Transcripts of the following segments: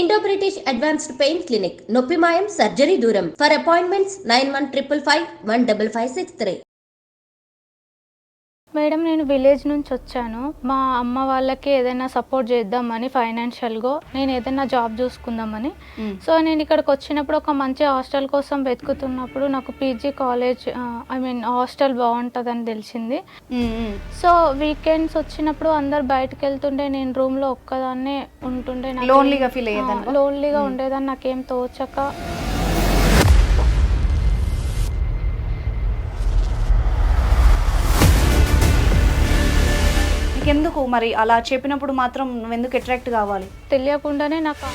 Indo British advanced pain clinic నొప్పి మాయం surgery దూరం ఫర్ అపాయింట్మెంట్స్ 9155515563. మేడం నేను విలేజ్ నుంచి వచ్చాను. మా అమ్మ వాళ్ళకి ఏదైనా సపోర్ట్ చేద్దామని ఫైనాన్షియల్గా నేను ఏదైనా జాబ్ చూసుకుందామని. సో నేను ఇక్కడికి వచ్చినప్పుడు ఒక మంచి హాస్టల్ కోసం వెతుకుతున్నప్పుడు నాకు పీజీ కాలేజ్ హాస్టల్ బాగుంటుందని తెలిసింది. సో వీకెండ్స్ వచ్చినప్పుడు అందరు బయటకు వెళ్తుండే, నేను రూమ్లో ఒక్కదాన్నే ఉంటుండే. లోన్లీగా ఉండేదాన్ని, నాకేం తోచక. ఎందుకు మరి అలా చెప్పినప్పుడు మాత్రం నువ్వెందుకు అట్రాక్ట్ కావాలి? తెలియకుండానే నాకు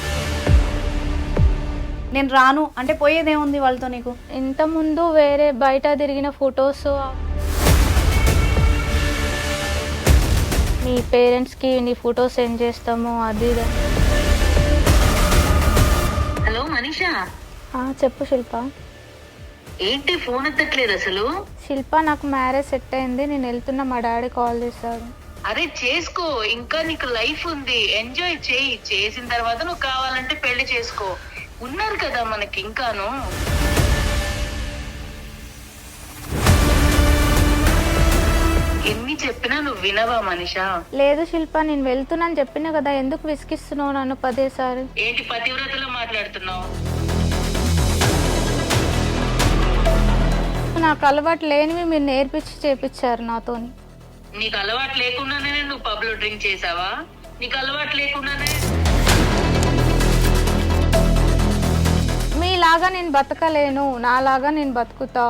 నేను రాను అంటే పోయేదేముంది వాళ్ళతో నీకు? ఇంతకుముందు వేరే బయట తిరిగిన ఫొటోస్, మీ పేరెంట్స్కి నీ ఫోటో సెండ్ చేస్తాము అది. హలో మనీషా. చెప్పు శిల్ప. ఏంటి ఫోన్ ఎత్తట్లేదు అసలు? శిల్ప నాకు మ్యారేజ్ సెట్ అయింది, నేను వెళ్తున్నా, మా డాడీ కాల్ చేశారు. అరే చేసుకో, ఇంకా నీకు లైఫ్ ఉంది, ఎంజాయ్ చేయి. చేసిన తర్వాత నువ్వు కావాలంటే పెళ్లి చేసుకో. ఉన్నారు కదా మనకి ఇంకాను. ఎన్ని చెప్పినా నువ్వు వినవా మనీషా? లేదు శిల్ప, నేను వెళ్తున్నాను చెప్పినా కదా, ఎందుకు విసిగిస్తున్నావు నన్ను పదేసారి? ఏంటి పతివ్రతలో మాట్లాడుతున్నావు? నాకు అలవాటు లేనివి మీరు నేర్పించి చేపించారు నాతోని. నీకు అలవాటు లేకుండానే నువ్వు పబ్ లో డ్రింక్ చేసావా? నీకు అలవాటు లేకుండానే మీలాగా నేను బతకలేను, నాలాగా నేను బతుకుతా.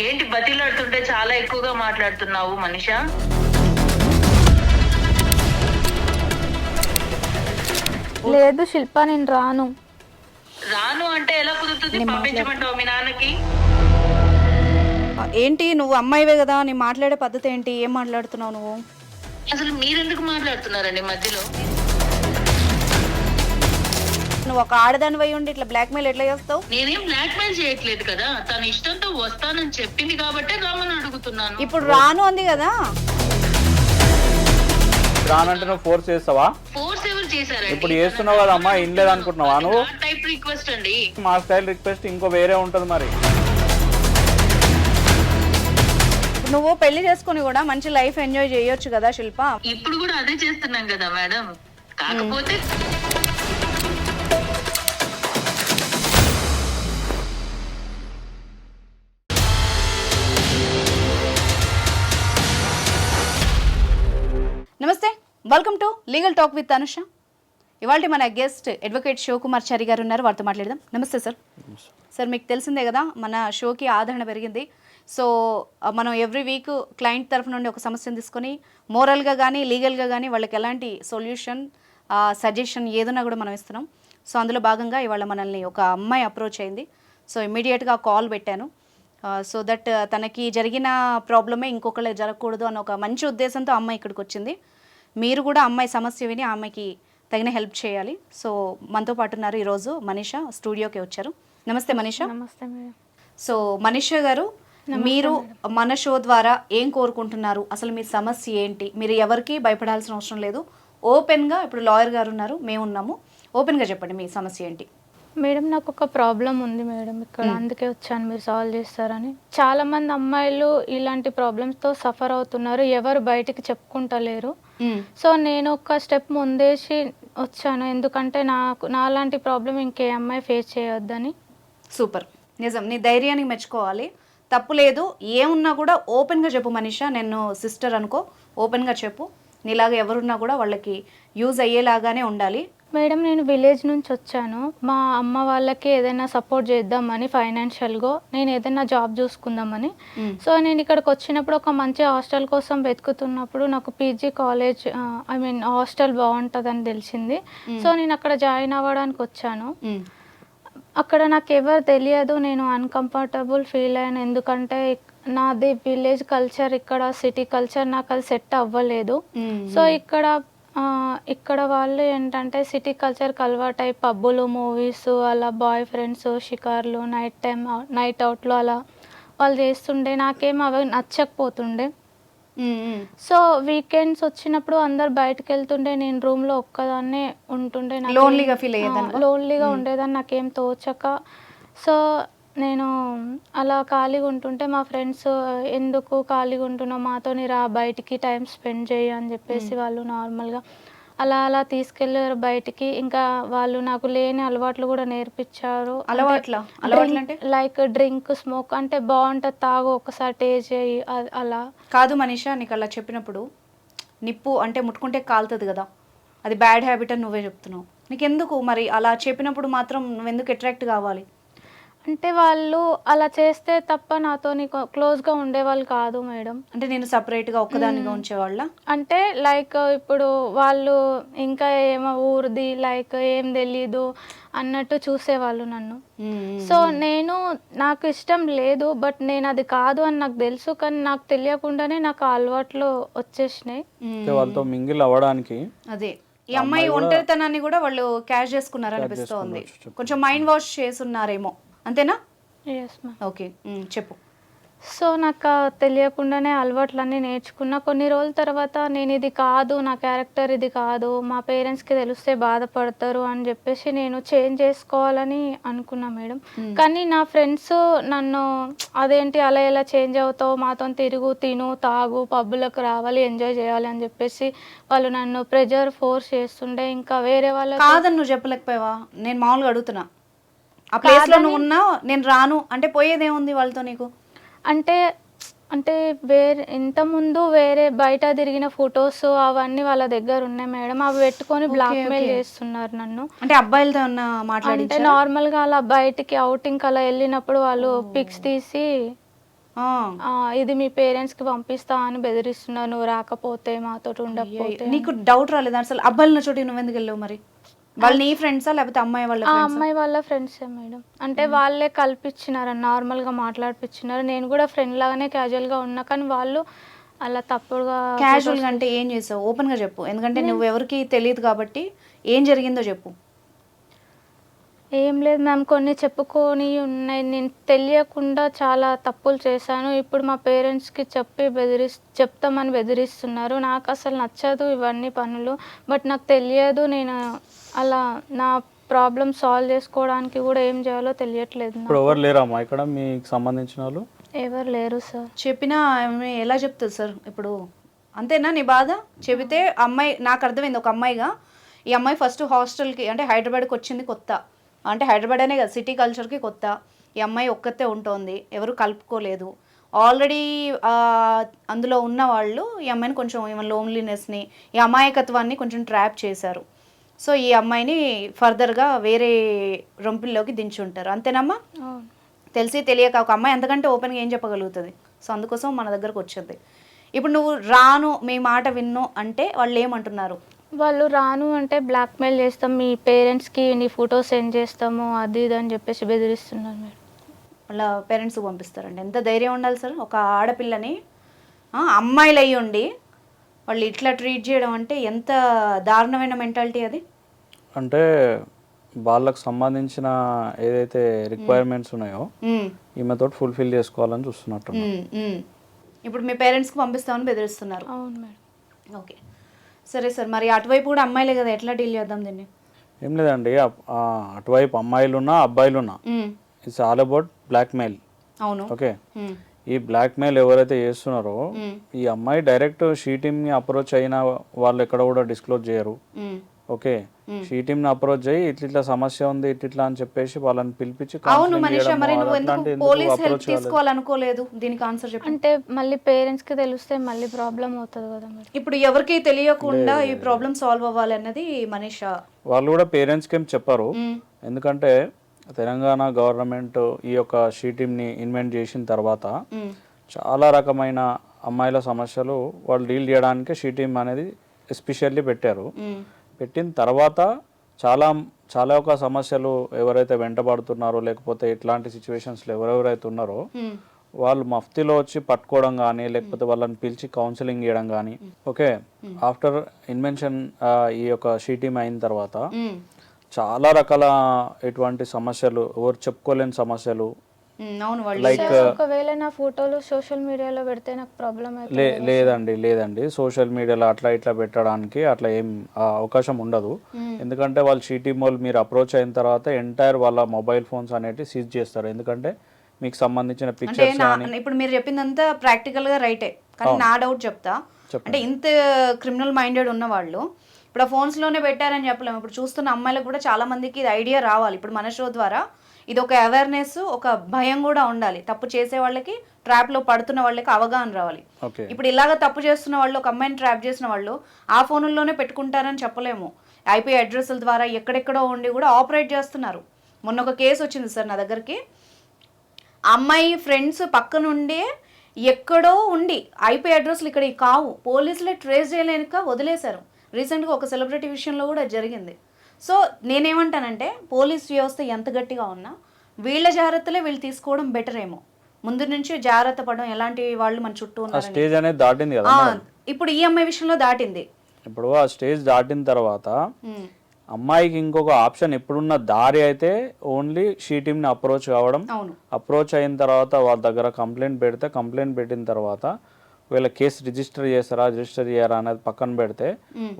ఏంటి బతిలాడుతుంటే చాలా ఎక్కువగా మాట్లాడుతున్నావు మనీషా. లేదు శిల్ప, నేను రాను. రాను అంటే ఎలా కుదురుతుంది? పంపించమంటావు మీ నాన్నకి? ఏంటి నువ్వు అమ్మాయివే కదా, నీ మాట్లాడే పద్ధతి ఏంటి? ఏం మాట్లాడుతున్నావు నువ్వు? అసలు మీరెందుకు మాట్లాడుతున్నారండి మధ్యలో? నువ్వు ఒక ఆడదాని వై ఉండి ఇట్లా బ్లాక్ మెయిల్ ఎట్లా చేస్తావు? నేనేం బ్లాక్ మెయిల్ చేయట్లేదు కదా, తన ఇష్టంతో వస్తానని చెప్పింది కాబట్టి రమ్మని అడుగుతున్నాను. ఇప్పుడు రాను అంది కదా. రానంటే నువ్వు ఫోర్స్ చేస్తావా? ఫోర్స్ ఎవరు చేశారండి? ఇప్పుడు చేస్తున్నావు కదా అమ్మా, ఇన్ లేదనుకుంటున్నావా నువ్వు? టైప్ రిక్వెస్ట్ అండి. మా స్టైల్ రిక్వెస్ట్ ఇంకో వేరే ఉంటది మరి. నువ్వు పెళ్లి చేసుకుని కూడా మంచి లైఫ్ ఎంజాయ్ చేయొచ్చు కదా శిల్ప. ఇప్పుడు కూడా అదే చేస్తున్నాం కదా మేడం. కాకపోతే నమస్తే, welcome to legal talk with Anusha. ఇవాళ మన గెస్ట్ అడ్వకేట్ శివకుమార్ చారి గారు ఉన్నారు, వారితో మాట్లాడదాం. నమస్తే సార్. సార్ మీకు తెలిసిందే కదా, మన షోకి ఆదరణ పెరిగింది. సో మనం ఎవ్రీ వీక్ క్లయింట్ తరఫు నుండి ఒక సమస్యను తీసుకొని మోరల్గా కానీ లీగల్గా కానీ వాళ్ళకి ఎలాంటి సొల్యూషన్ సజెషన్ ఏదైనా కూడా మనం ఇస్తున్నాం. సో అందులో భాగంగా ఇవాళ మనల్ని ఒక అమ్మాయి అప్రోచ్ అయింది. సో ఇమ్మీడియట్గా కాల్ పెట్టాను. సో దట్ తనకి జరిగిన ప్రాబ్లమే ఇంకొకళ్ళకి జరగకూడదు అన్న ఒక మంచి ఉద్దేశంతో అమ్మాయి ఇక్కడికి వచ్చింది. మీరు కూడా అమ్మాయి సమస్య విని అమ్మాయికి తగిన హెల్ప్ చేయాలి. సో మనతో పాటు ఉన్నారు ఈరోజు మనీషా, స్టూడియోకి వచ్చారు. నమస్తే మనీషా. నమస్తే మేడం. సో మనీషా గారు, మీరు మన షో ద్వారా ఏం కోరుకుంటున్నారు, అసలు మీ సమస్య ఏంటి? మీరు ఎవరికి భయపడాల్సిన అవసరం లేదు, ఓపెన్గా ఇప్పుడు లాయర్ గారు ఉన్నారు, మేము ఉన్నాము, ఓపెన్గా చెప్పండి మీ సమస్య ఏంటి. మేడం నాకు ఒక ప్రాబ్లం ఉంది మేడం ఇక్కడ, అందుకే వచ్చాను, మీరు సాల్వ్ చేస్తారని. చాలా మంది అమ్మాయిలు ఇలాంటి ప్రాబ్లమ్స్తో సఫర్ అవుతున్నారు, ఎవరు బయటికి చెప్పుకుంటలేరు. సో నేను ఒక స్టెప్ ముందేసి వచ్చాను, ఎందుకంటే నాలాంటి ప్రాబ్లం ఇంకే అమ్మాయి ఫేస్ చేయొద్దని. సూపర్, నిజం, నీ ధైర్యానికి మెచ్చుకోవాలి, తప్పు లేదు. ఏమున్నా కూడా ఓపెన్గా చెప్పు మనీషా. నేను సిస్టర్ అనుకో, ఓపెన్గా చెప్పు. నీలాగా ఎవరున్నా కూడా వాళ్ళకి యూజ్ అయ్యేలాగానే ఉండాలి. మేడం నేను విలేజ్ నుంచి వచ్చాను, మా అమ్మ వాళ్ళకి ఏదైనా సపోర్ట్ చేద్దామని ఫైనాన్షియల్గా నేను ఏదైనా జాబ్ చూసుకుందామని. సో నేను ఇక్కడికి వచ్చినప్పుడు ఒక మంచి హాస్టల్ కోసం వెతుకుతున్నప్పుడు నాకు పీజీ కాలేజ్ హాస్టల్ బాగుంటుందని తెలిసింది. సో నేను అక్కడ జాయిన్ అవ్వడానికి వచ్చాను. అక్కడ నాకు ఎవరు తెలియదు, నేను అన్కంఫర్టబుల్ ఫీల్ అయ్యాను, ఎందుకంటే నాది విలేజ్ కల్చర్, ఇక్కడ సిటీ కల్చర్ నాకు అది సెట్ అవ్వలేదు. సో ఇక్కడ వాళ్ళు ఏంటంటే సిటీ కల్చర్కి అలవాటు అయి పబ్బులు, మూవీస్, అలా బాయ్ ఫ్రెండ్స్, షికార్లు, నైట్ అవుట్లు అలా వాళ్ళు చేస్తుండే. నాకేం అవి నచ్చకపోతుండే. సో వీకెండ్స్ వచ్చినప్పుడు అందరు బయటకు వెళ్తుండే నేను రూమ్లో ఒక్కదాన్నే ఉంటుండే. లోన్లీగా ఫీల్ అయ్యేదాన్ని. లోన్లీగా ఉండేదాన్ని, నాకేం తోచక. సో నేను అలా ఖాళీగా ఉంటుంటే మా ఫ్రెండ్స్ ఎందుకు ఖాళీగా ఉంటున్నావు, మాతోని రా బయటికి టైం స్పెండ్ చేయి అని చెప్పేసి వాళ్ళు నార్మల్గా అలా అలా తీసుకెళ్ళారు బయటికి. ఇంకా వాళ్ళు నాకు లేని అలవాట్లు కూడా నేర్పించారు. అలవాట్లు లైక్ డ్రింక్, స్మోక్ అంటే బాగుంటుంది, తాగు, ఒకసారి టేస్ట్ చేయి అలా. కాదు మనీషా, నీకు అలా చెప్పినప్పుడు నిప్పు అంటే ముట్టుకుంటే కాలుతుంది కదా, అది బ్యాడ్ హ్యాబిట్ అని నువ్వే చెప్తున్నావు. నీకెందుకు మరి అలా చెప్పినప్పుడు మాత్రం నువ్వెందుకు అట్రాక్ట్ కావాలి? అంటే వాళ్ళు అలా చేస్తే తప్ప నాతో క్లోజ్గా ఉండేవాళ్ళు కాదు మేడం. అంటే నేను సపరేట్గా ఒక్కదానిగా ఉంచేవాళ్ళ? అంటే లైక్ ఇప్పుడు వాళ్ళు ఇంకా ఏమో ఊరిది లైక్ ఏం తెలీదు అన్నట్టు చూసేవాళ్ళు నన్ను. సో నేను నాకు ఇష్టం లేదు, బట్ నేను అది కాదు అని నాకు తెలుసు, కానీ నాకు తెలియకుండానే నాకు అలవాట్లు వచ్చేసినాయి వాళ్ళతో మింగిల్ అవ్వడానికి. అదే ఈ అమ్మాయి ఒంటరితనాన్ని కూడా వాళ్ళు క్యాష్ చేసుకున్నారు అనిపిస్తోంది. కొంచెం మైండ్ వాష్ చేసున్నారేమో, అంతేనా? Yes ma'am. ఓకే, చెప్పు. సో నాకు తెలియకుండానే అలవాట్లన్నీ నేర్చుకున్నా. కొన్ని రోజుల తర్వాత నేను ఇది కాదు, నా క్యారెక్టర్ ఇది కాదు, మా పేరెంట్స్కి తెలిస్తే బాధపడతారు అని చెప్పేసి నేను చేంజ్ చేసుకోవాలని అనుకున్నా మేడం. కానీ నా ఫ్రెండ్స్ నన్ను అదేంటి అలా ఎలా చేంజ్ అవుతావు, మాతో తిరుగు, తిను, తాగు, పబ్బులకు రావాలి, ఎంజాయ్ చేయాలి అని చెప్పేసి వాళ్ళు నన్ను ప్రెజర్ ఫోర్స్ చేస్తుండే. ఇంకా వేరే వాళ్ళ కాదని నువ్వు చెప్పలేకపోయావా? నేను మామూలుగా అడుగుతున్నా. ఆ ప్లేస్లో నువ్వు ఉన్నావు, నేను రాను అంటే పోయేదేముంది వాళ్ళతో నీకు? అంటే వేరే ఇంతకుముందు వేరే బయట తిరిగిన ఫొటోస్ అవన్నీ వాళ్ళ దగ్గర ఉన్నాయి మేడం, అవి పెట్టుకొని బ్లాక్మెయిల్ చేస్తున్నారు నన్ను. అంటే అబ్బాయిలతో ఉన్న మాట్లాడి అంటే నార్మల్గా అలా బయటికి అవుటింగ్ అలా వెళ్ళినప్పుడు వాళ్ళు పిక్స్ తీసి ఇది మీ పేరెంట్స్కి పంపిస్తా అని బెదిరిస్తున్నారు, నువ్వు రాకపోతే మాతో ఉండకపోతే. నీకు డౌట్ రాలేదు అసలు అబ్బాయిల చోటి నువ్వు ఎందుకు వెళ్ళావు మరి? వాళ్ళు నీ ఫ్రెండ్సా లేకపోతే అమ్మాయి వాళ్ళ? అమ్మాయి వాళ్ళ ఫ్రెండ్సే మేడం. అంటే వాళ్ళే కల్పించినారు, నార్మల్గా మాట్లాడిపించినారు. నేను కూడా ఫ్రెండ్ లాగానే క్యాజువల్గా ఉన్నా, కానీ వాళ్ళు అలా తప్పుడుగా. క్యాజువల్గా అంటే ఏం చేసావు? ఓపెన్గా చెప్పు, ఎందుకంటే నువ్వు ఎవరికి తెలియదు కాబట్టి. ఏం జరిగిందో చెప్పు. ఏం లేదు మ్యామ్, కొన్ని చెప్పుకొని ఉన్నాయి. నేను తెలియకుండా చాలా తప్పులు చేశాను. ఇప్పుడు మా పేరెంట్స్కి చెప్తామని బెదిరిస్తున్నారు. నాకు అసలు నచ్చదు ఇవన్నీ పనులు, బట్ నాకు తెలియదు. నేను అలా నా ప్రాబ్లం సాల్వ్ చేసుకోవడానికి కూడా ఏం చేయాలో తెలియట్లేదు. ఇప్పుడు ఎవరు లేరమ్మా ఇక్కడ మీకు సంబంధించిన వాళ్ళు? ఎవరు లేరు సార్. చెప్పినా ఎలా చెప్తుంది సార్? ఇప్పుడు అంతేనా నీ బాధ? చెబితే అమ్మాయి, నాకు అర్థమైంది ఒక అమ్మాయిగా, ఈ అమ్మాయి ఫస్ట్ హాస్టల్కి అంటే హైదరాబాద్కి వచ్చింది కొత్త, అంటే హైదరాబాద్ అనే కదా సిటీ కల్చర్కి కొత్త. ఈ అమ్మాయి ఒక్కతే ఉంటుంది, ఎవరు కలుపుకోలేదు. ఆల్రెడీ అందులో ఉన్న వాళ్ళు ఈ అమ్మాయిని కొంచెం ఈమె లోన్లీనెస్ని, ఈ అమాయకత్వాన్ని కొంచెం ట్రాప్ చేశారు. సో ఈ అమ్మాయిని ఫర్దర్గా వేరే రొంపిల్లోకి దించుంటారు, అంతేనమ్మా? తెలిసి తెలియక ఒక అమ్మాయి అంతకంటే ఓపెన్గా ఏం చెప్పగలుగుతుంది? సో అందుకోసం మన దగ్గరకు వచ్చింది. ఇప్పుడు నువ్వు రాను, మీ మాట విన్ను అంటే వాళ్ళు ఏమంటున్నారు? వాళ్ళు రాను అంటే బ్లాక్మెయిల్ చేస్తాం, మీ పేరెంట్స్కి నీ ఫోటో సెండ్ చేస్తాము, అది ఇది అని చెప్పేసి బెదిరిస్తున్నారు మేడం. వాళ్ళ పేరెంట్స్కి పంపిస్తారండి. ఎంత ధైర్యం ఉండాలి సార్ ఒక ఆడపిల్లని, అమ్మాయిలు అయ్యి ఉండి వాళ్ళు ఇట్లా ట్రీట్ చేయడం అంటే ఎంత దారుణమైన మెంటాలిటీ అది. అంటే వాళ్ళకు సంబంధించిన ఏదైతే రిక్వైర్మెంట్స్ ఉన్నాయో ఈమెతో ఫుల్ఫిల్ చేసుకోవాలని చూస్తున్నట్టు. ఇప్పుడు మీ పేరెంట్స్కి పంపిస్తామని బెదిరిస్తున్నారు. అవును మేడం. ఓకే సరే సార్, మరి అటువైపు కూడా అమ్మాయిలే కదా, ఎట్లా డీల్ చేద్దాం దీన్ని? ఏం లేదండి, అటువైపు అమ్మాయిలున్నా అబ్బాయిలున్నా ఇట్స్ ఆల్ అబౌట్ బ్లాక్మెయిల్. అవును. ఓకే, ఈ బ్లాక్మెయిల్ ఎవరైతే చేస్తున్నారో ఈ అమ్మాయి డైరెక్ట్ షీ టీమ్ని అప్రోచ్ అయిన వాళ్ళు ఎక్కడ కూడా డిస్క్లోజ్ చేయరు. ఓకే, షీ టీమ్ని అప్రోచ్ అయ్యి ఇట్లా సమస్య ఉంది ఇట్లా అని చెప్పేసి వాళ్ళని పిలిపించి. అవును మనీషా, మరి నువ్వు ఎందుకు పోలీస్ హెల్ప్ తీసుకోవాలనుకోలేదు? దీనికి ఆన్సర్ చెప్పు. అంటే మళ్ళీ పేరెంట్స్కి తెలిస్తే మళ్ళీ ప్రాబ్లం అవుతుంది కదా మేడం. ఇప్పుడు ఎవరికి తెలియకుండా ఈ ప్రాబ్లం సాల్వ్ అవ్వాలి అన్నది మనీషా. వాళ్ళు కూడా పేరెంట్స్కి ఏం చెప్పారు, ఎందుకంటే తెలంగాణ గవర్నమెంట్ ఈ యొక్క షీ టీమ్ని ఇన్వెంట్ చేసిన తర్వాత చాలా రకమైన అమ్మాయిల సమస్యలు వాళ్ళు డీల్ చేయడానికి షీ టీమ్ అనేది ఎస్పెషల్లీ పెట్టారు. పెట్టిన తర్వాత చాలా ఒక సమస్యలు ఎవరైతే వెంటబడుతున్నారో లేకపోతే ఇట్లాంటి సిచ్యువేషన్స్లో ఎవరెవరైతే ఉన్నారో వాళ్ళు మఫ్తీలో వచ్చి పట్టుకోవడం కానీ లేకపోతే వాళ్ళని పిలిచి కౌన్సిలింగ్ చేయడం కానీ. ఓకే, ఆఫ్టర్ ఇన్వెన్షన్ ఈ యొక్క షీ టీమ్ అయిన తర్వాత చాలా రకాల ఎటువంటి సమస్యలు, ఎవరు చెప్పుకోలేని సమస్యలు అవును వాళ్ళు లైక్ ఒకవేళ నా ఫోటోలు సోషల్ మీడియాలో పెడితే నాకు ప్రాబ్లం అయితే లేదండి సోషల్ మీడియాలో అట్లా ఇట్లా పెట్టడానికి అట్లా ఏం అవకాశం ఉండదు. ఎందుకంటే వాళ్ళు షీటీ మాల్ మీరు అప్రోచ్ అయిన తర్వాత ఎంటైర్ వాళ్ళ మొబైల్ ఫోన్స్ అనేవి సీజ్ చేస్తారు. ఎందుకంటే మీకు సంబంధించిన అంటే పిక్చర్స్ ఇప్పుడు మీరు చెప్పిందంతా ప్రాక్టికల్ గా రైటే, కానీ నా డౌట్ చెప్తా. అంటే ఇంత క్రిమినల్ మైండెడ్ ఉన్న వాళ్ళు ఇప్పుడు ఆ ఫోన్స్ లోనే పెట్టారని చెప్పలేము. ఇప్పుడు చూస్తున్న అమ్మాయిలకు కూడా చాలా మందికి ఇది ఐడియా రావాలి. ఇప్పుడు మన షో ద్వారా ఇది ఒక అవేర్నెస్, ఒక భయం కూడా ఉండాలి. తప్పు చేసే వాళ్ళకి, ట్రాప్ లో పడుతున్న వాళ్ళకి అవగాహన రావాలి. ఇప్పుడు ఇలాగ తప్పు చేస్తున్న వాళ్ళు, ఒక అమ్మాయిని ట్రాప్ చేసిన వాళ్ళు ఆ ఫోన్లోనే పెట్టుకుంటారని చెప్పలేము. ఐపీ అడ్రస్ల ద్వారా ఎక్కడెక్కడో ఉండి కూడా ఆపరేట్ చేస్తున్నారు. మొన్న ఒక కేసు వచ్చింది సార్ నా దగ్గరికి. అమ్మాయి ఫ్రెండ్స్ పక్క నుండే ఎక్కడో ఉండి ఐపీ అడ్రస్లు ఇక్కడ కావు, పోలీసులే ట్రేస్ చేయలేక వదిలేశారు. రీసెంట్గా ఒక సెలబ్రిటీ విషయంలో కూడా జరిగింది. సో నేనేమంటానంటే పోలీస్ వ్యవస్థ ఎంత గట్టిగా ఉన్నా వీళ్ళ జాగ్రత్తలే వీళ్ళు తీసుకోవడం బెటర్ ఏమో. ముందు నుంచి జాగ్రత్త పడడం, ఎలాంటి వాళ్ళు మన చుట్టూ ఉన్నారు స్టేజ్ అనేది దాటింది కదా. ఇప్పుడు ఈ అమ్మాయి విషయంలో దాటింది. ఇప్పుడు ఆ స్టేజ్ దాటిన తర్వాత అమ్మాయికి ఇంకొక ఆప్షన్ ఎప్పుడున్న దారి అయితే ఓన్లీ షీ టీమ్ని అప్రోచ్ కావడం. అప్రోచ్ అయిన తర్వాత వాళ్ళ దగ్గర కంప్లైంట్ పెడితే, కంప్లైంట్ పెట్టిన తర్వాత వీళ్ళ కేసు రిజిస్టర్ చేయరా అనేది పక్కన పెడితే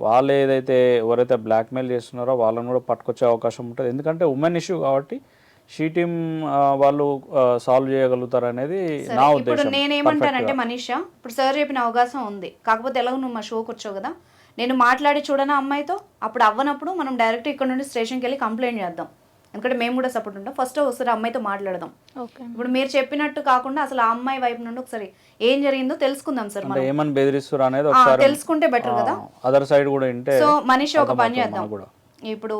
వాళ్ళు ఏదైతే ఎవరైతే బ్లాక్మెయిల్ చేస్తున్నారో వాళ్ళని కూడా పట్టుకొచ్చే అవకాశం ఉంటుంది. ఎందుకంటే ఉమెన్ ఇష్యూ కాబట్టి షీ టీమ్ వాళ్ళు సాల్వ్ చేయగలుగుతారు అనేది నా ఉద్దేశం. ఇప్పుడు నేనేమంటానంటే మనీషా, ఇప్పుడు సార్ చెప్పిన అవకాశం ఉంది, కాకపోతే ఎలాగో నువ్వు మా షోకి వచ్చావు కదా, నేను మాట్లాడి చూడనా అమ్మాయితో. అప్పుడు అవ్వనప్పుడు మనం డైరెక్ట్ ఇక్కడ నుండి స్టేషన్కి వెళ్ళి కంప్లైంట్ చేద్దాం. ఎందుకంటే మేము కూడా సపోర్ట్ ఉంటాం. ఫస్ట్ ఒకసారి అమ్మాయితో మాట్లాడదాం. ఇప్పుడు మీరు చెప్పినట్టు కాకుండా అసలు ఆ అమ్మాయి వైపు నుండి ఒకసారి ఏం జరిగిందో తెలుసుకుందాం సార్. మనం ఏమని బెదిరిస్తారు అనేది ఒకసారి తెలుసుకుంటే బెటర్ కదా. అదర్ సైడ్ కూడా ఉంటే. సో మనీషా ఒక పని చేద్దాం. ఇప్పుడు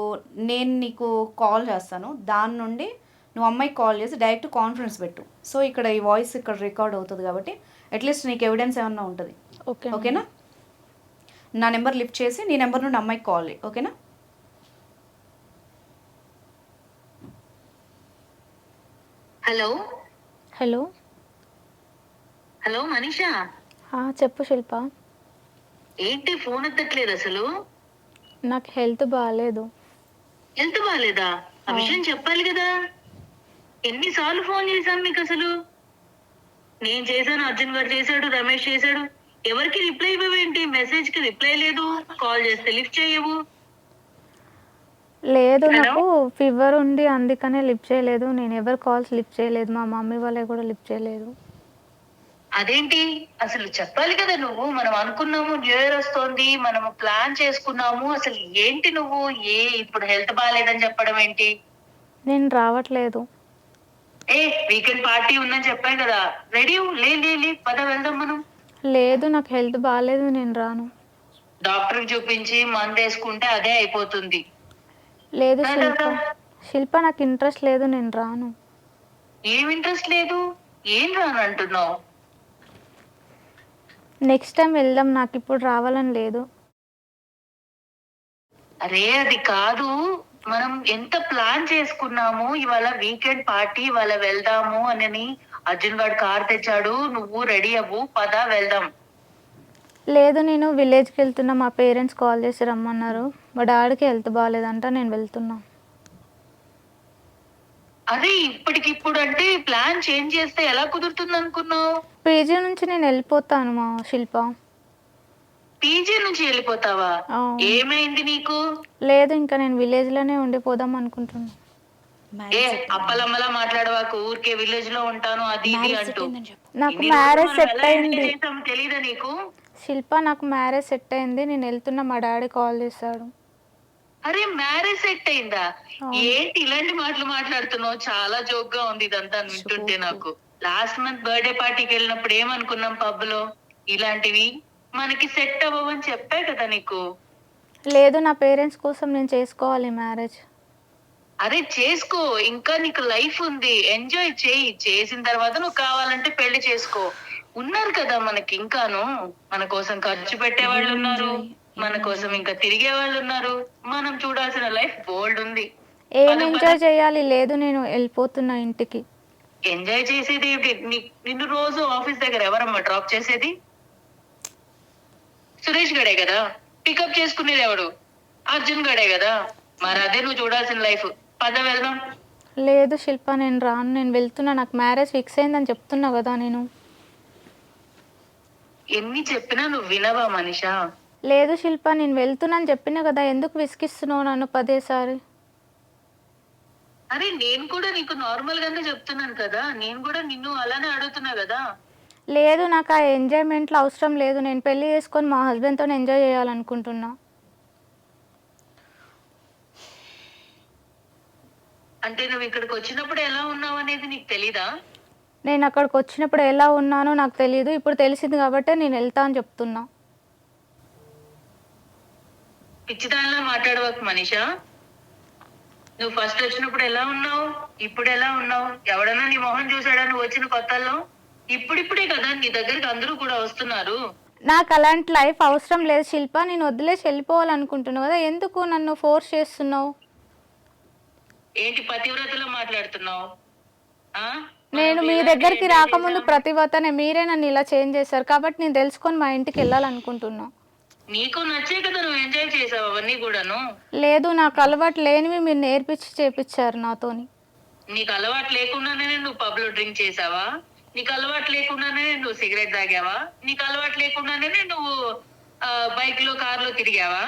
నేను నీకు కాల్ చేస్తాను, దాని నుండి నువ్వు అమ్మాయికి కాల్ చేసి డైరెక్ట్ కాన్ఫరెన్స్ పెట్టు. సో ఇక్కడ ఈ వాయిస్ ఇక్కడ రికార్డ్ అవుతుంది కాబట్టి అట్లీస్ట్ నీకు ఎవిడెన్స్ ఏమన్నా ఉంటుంది. ఓకేనా? నా నెంబర్ లిఫ్ట్ చేసి నీ నెంబర్ నుండి అమ్మాయికి కాల్ చేయి. ఓకేనా? హలో హలో హలో మనీషా, చెప్పు శిల్ప. ఏంటి ఫోన్ ఎత్తట్లేదు అసలు? నాకు హెల్త్ బాగాలేదు. హెల్త్ బాగాలేదా? ఆ విషయం చెప్పాలి కదా. ఎన్నిసార్లు ఫోన్ చేశాను మీకు అసలు? నేను చేశాను, అర్జున్ గారు చేశాడు, రమేష్ చేశాడు. ఎవరికి రిప్లై ఇవ్వవేంటి? మెసేజ్ కి రిప్లై లేదు, కాల్ చేస్తే లిఫ్ట్ చేయవు. లేదు, నాకు ఫీవర్ ఉండి అందుకనే లిఫ్ట్ చేయలేదు. నేను ఎవరు కాల్స్ లిఫ్ట్ చేయలేదు, మా మమ్మీ వాళ్ళే కూడా లిఫ్ట్ చేయలేదు. అదేంటి అసలు చెప్పాలి కదా నువ్వు. మనం అనుకున్నాము న్యూ ఇయర్ వస్తోంది, మనము ప్లాన్ చేసుకున్నాము. అసలు ఏంటి నువ్వు ఇప్పుడు హెల్త్ బాగాలేదని చెప్పడం ఏంటి? నేను రావట్లేదు. వీకెండ్ పార్టీ ఉందని చెప్పాను కదా, రెడీ లే పద వెళ్దాం మనం. లేదు, నాకు హెల్త్ బాగాలేదు, నేను రాను. డాక్టర్ చూపించి మందు వేసుకుంటే అదే అయిపోతుంది. లేదు శిల్ప, నాకు ఇంట్రెస్ట్ లేదు, నేను రాను. ఏం ఇంట్రెస్ట్ లేదు? ఏం రాను అంటున్నావు? నెక్స్ట్ టైం వెళ్దాం, నాకు ఇప్పుడు రావాలని లేదు. అరే అది కాదు, మనం ఎంత ప్లాన్ చేసుకున్నాము. ఇవాళ వీకెండ్ పార్టీ, ఇవాళ వెళ్దాము అని అర్జున్ గారు కార్ తెచ్చాడు, నువ్వు రెడీ అవ్వు, పద వెళ్దాం. లేదు, నేను విలేజ్కి వెళ్తున్నా. మా పేరెంట్స్ కాల్ చేసి రమ్మన్నారు. మా డాడీకి హెల్త్ బాగాలేదంట, నేను వెళ్తున్నా. అదే ఇప్పటికిప్పుడు అంటే ప్లాన్ చేంజ్ చేస్తే ఎలా కుదురుతుంది అనుకున్నావు? పీజీ నుంచి నేను వెళ్ళిపోతాను మా శిల్ప. పీజీ నుంచి వెళ్ళిపోతావా? ఏమైంది నీకు? లేదు, ఇంకా నేను విలేజ్ లోనే ఉండిపోదాం అనుకుంటున్నా. అప్పలమ్మలా మాట్లాడవాకు, ఊరికే విలేజ్ లో ఉంటాను అది ఇది అంటూ. నాకు మ్యారేజ్ సెట్ అయింది. తెలీదా నీకు? శిల్ప, నాకు మ్యారేజ్ సెట్ అయింది, నేను వెళ్తున్నా. మా డాడీ కాల్ చేశాడు. అరే మ్యారేజ్ సెట్ అయిందా? ఏంటి ఇలాంటి మాటలు మాట్లాడుతున్నావు? చాలా జోక్ గా ఉంది ఇదంతా వింటుంటే నాకు. లాస్ట్ మంత్ బర్త్డే పార్టీకి వెళ్ళినప్పుడు ఏమనుకున్నాం పబ్ లో, ఇలాంటివి మనకి సెట్ అవ్వవని చెప్పా కదా నీకు. లేదు, నా పేరెంట్స్ కోసం నేను చేసుకోవాలి మ్యారేజ్. అరే చేసుకో, ఇంకా నీకు లైఫ్ ఉంది, ఎంజాయ్ చేయి. చేసిన తర్వాత నువ్వు కావాలంటే పెళ్లి చేసుకో. ఉన్నారు కదా మనకి ఇంకాను, మన కోసం ఖర్చు పెట్టే వాళ్ళు ఉన్నారు, మన కోసం ఇంకా తిరిగే వాళ్ళు ఉన్నారు. మనం చూడాల్సిన లైఫ్ బోల్డ్ ఉంది. ఏం ఎంజాయ్ చేయాలి? లేదు, నేను వెళ్ళిపోతున్నా ఇంటికి. ఎంజాయ్ చేసేది నిన్ను రోజు ఆఫీస్ దగ్గర ఎవరమ్మా డ్రాప్ చేసేది? సురేష్ గడే కదా. పికప్ చేసుకునేది ఎవడు? అర్జున్ గడే కదా. మరి అదే నువ్వు చూడాల్సిన లైఫ్. పద వెళ్దాం. లేదు శిల్ప, నేను రాను, నేను వెళ్తున్నా, నాకు మ్యారేజ్ ఫిక్స్ అయిందని చెప్తున్నా కదా నేను. ఎన్ని చెప్పినా నువ్వు వినవా మనిషా? లేదు శిల్ప, నేను వెళ్తున్నాను చెప్పినా కదా, ఎందుకు విసిగిస్తున్నావు నన్ను పదేసారి? అరే నేను కూడా నీకు నార్మల్ గానే చెప్తున్నాను కదా, నేను కూడా నిన్ను అలానే అడుగుతున్నా కదా. లేదు, నాకు ఆ ఎంజాయ్మెంట్లో అవసరం లేదు, నేను పెళ్లి చేసుకొని మా హస్బెండ్తో ఎంజాయ్ చేయాలనుకుంటున్నా. అంటే నువ్వు ఇక్కడికి వచ్చినప్పుడు ఎలా ఉన్నావు అనేది నీకు తెలీదా? నేను అక్కడికి వచ్చినప్పుడు ఎలా ఉన్నానో నాకు తెలియదు, ఇప్పుడు తెలిసింది కాబట్టి నేను వెళ్తా అని చెప్తున్నా. పిచ్చిదానిలా మాట్లాడవకు మనిషా. నువ్వు ఫస్ట్ వచ్చినప్పుడు ఎలా ఉన్నావు, ఇప్పుడు ఎలా ఉన్నావు? ఎవడన్నా నీ మొహం చూసాడా నువ్వు వచ్చిన కొత్తల్లో? ఇప్పుడిప్పుడే కదా నీ దగ్గరికి అందరూ కూడా వస్తున్నారు. నాకు అలాంటి లైఫ్ అవసరం లేదు శిల్ప, నేను వదిలేసి వెళ్ళిపోవాలనుకుంటున్నావు కదా, ఎందుకు నన్ను ఫోర్స్ చేస్తున్నావు? ఏంటి పతివ్రతలో మాట్లాడుతున్నావు? నేను మీ దగ్గరికి రాకముందు ప్రతివతనే, మీరే నన్ను ఇలా చేంజ్ చేశారు కాబట్టి నేను తెలుసుకొని మా ఇంటికి వెళ్ళాలనుకుంటున్నా. నీకు నచ్చే కదా నువ్వు ఎంజాయ్ చేసావు అవన్నీ కూడాను. లేదు, నాకు అలవాటు లేనివి మీరు నేర్పించి చేపించారు నాతోని. నీకు అలవాటు లేకుండానే నువ్వు పబ్ లో డ్రింక్ చేసావా? నీకు అలవాటు లేకుండానే నువ్వు సిగరెట్ తాగావా? నీకు అలవాటు లేకుండానే నువ్వు బైక్ లో కార్ లో తిరిగావా?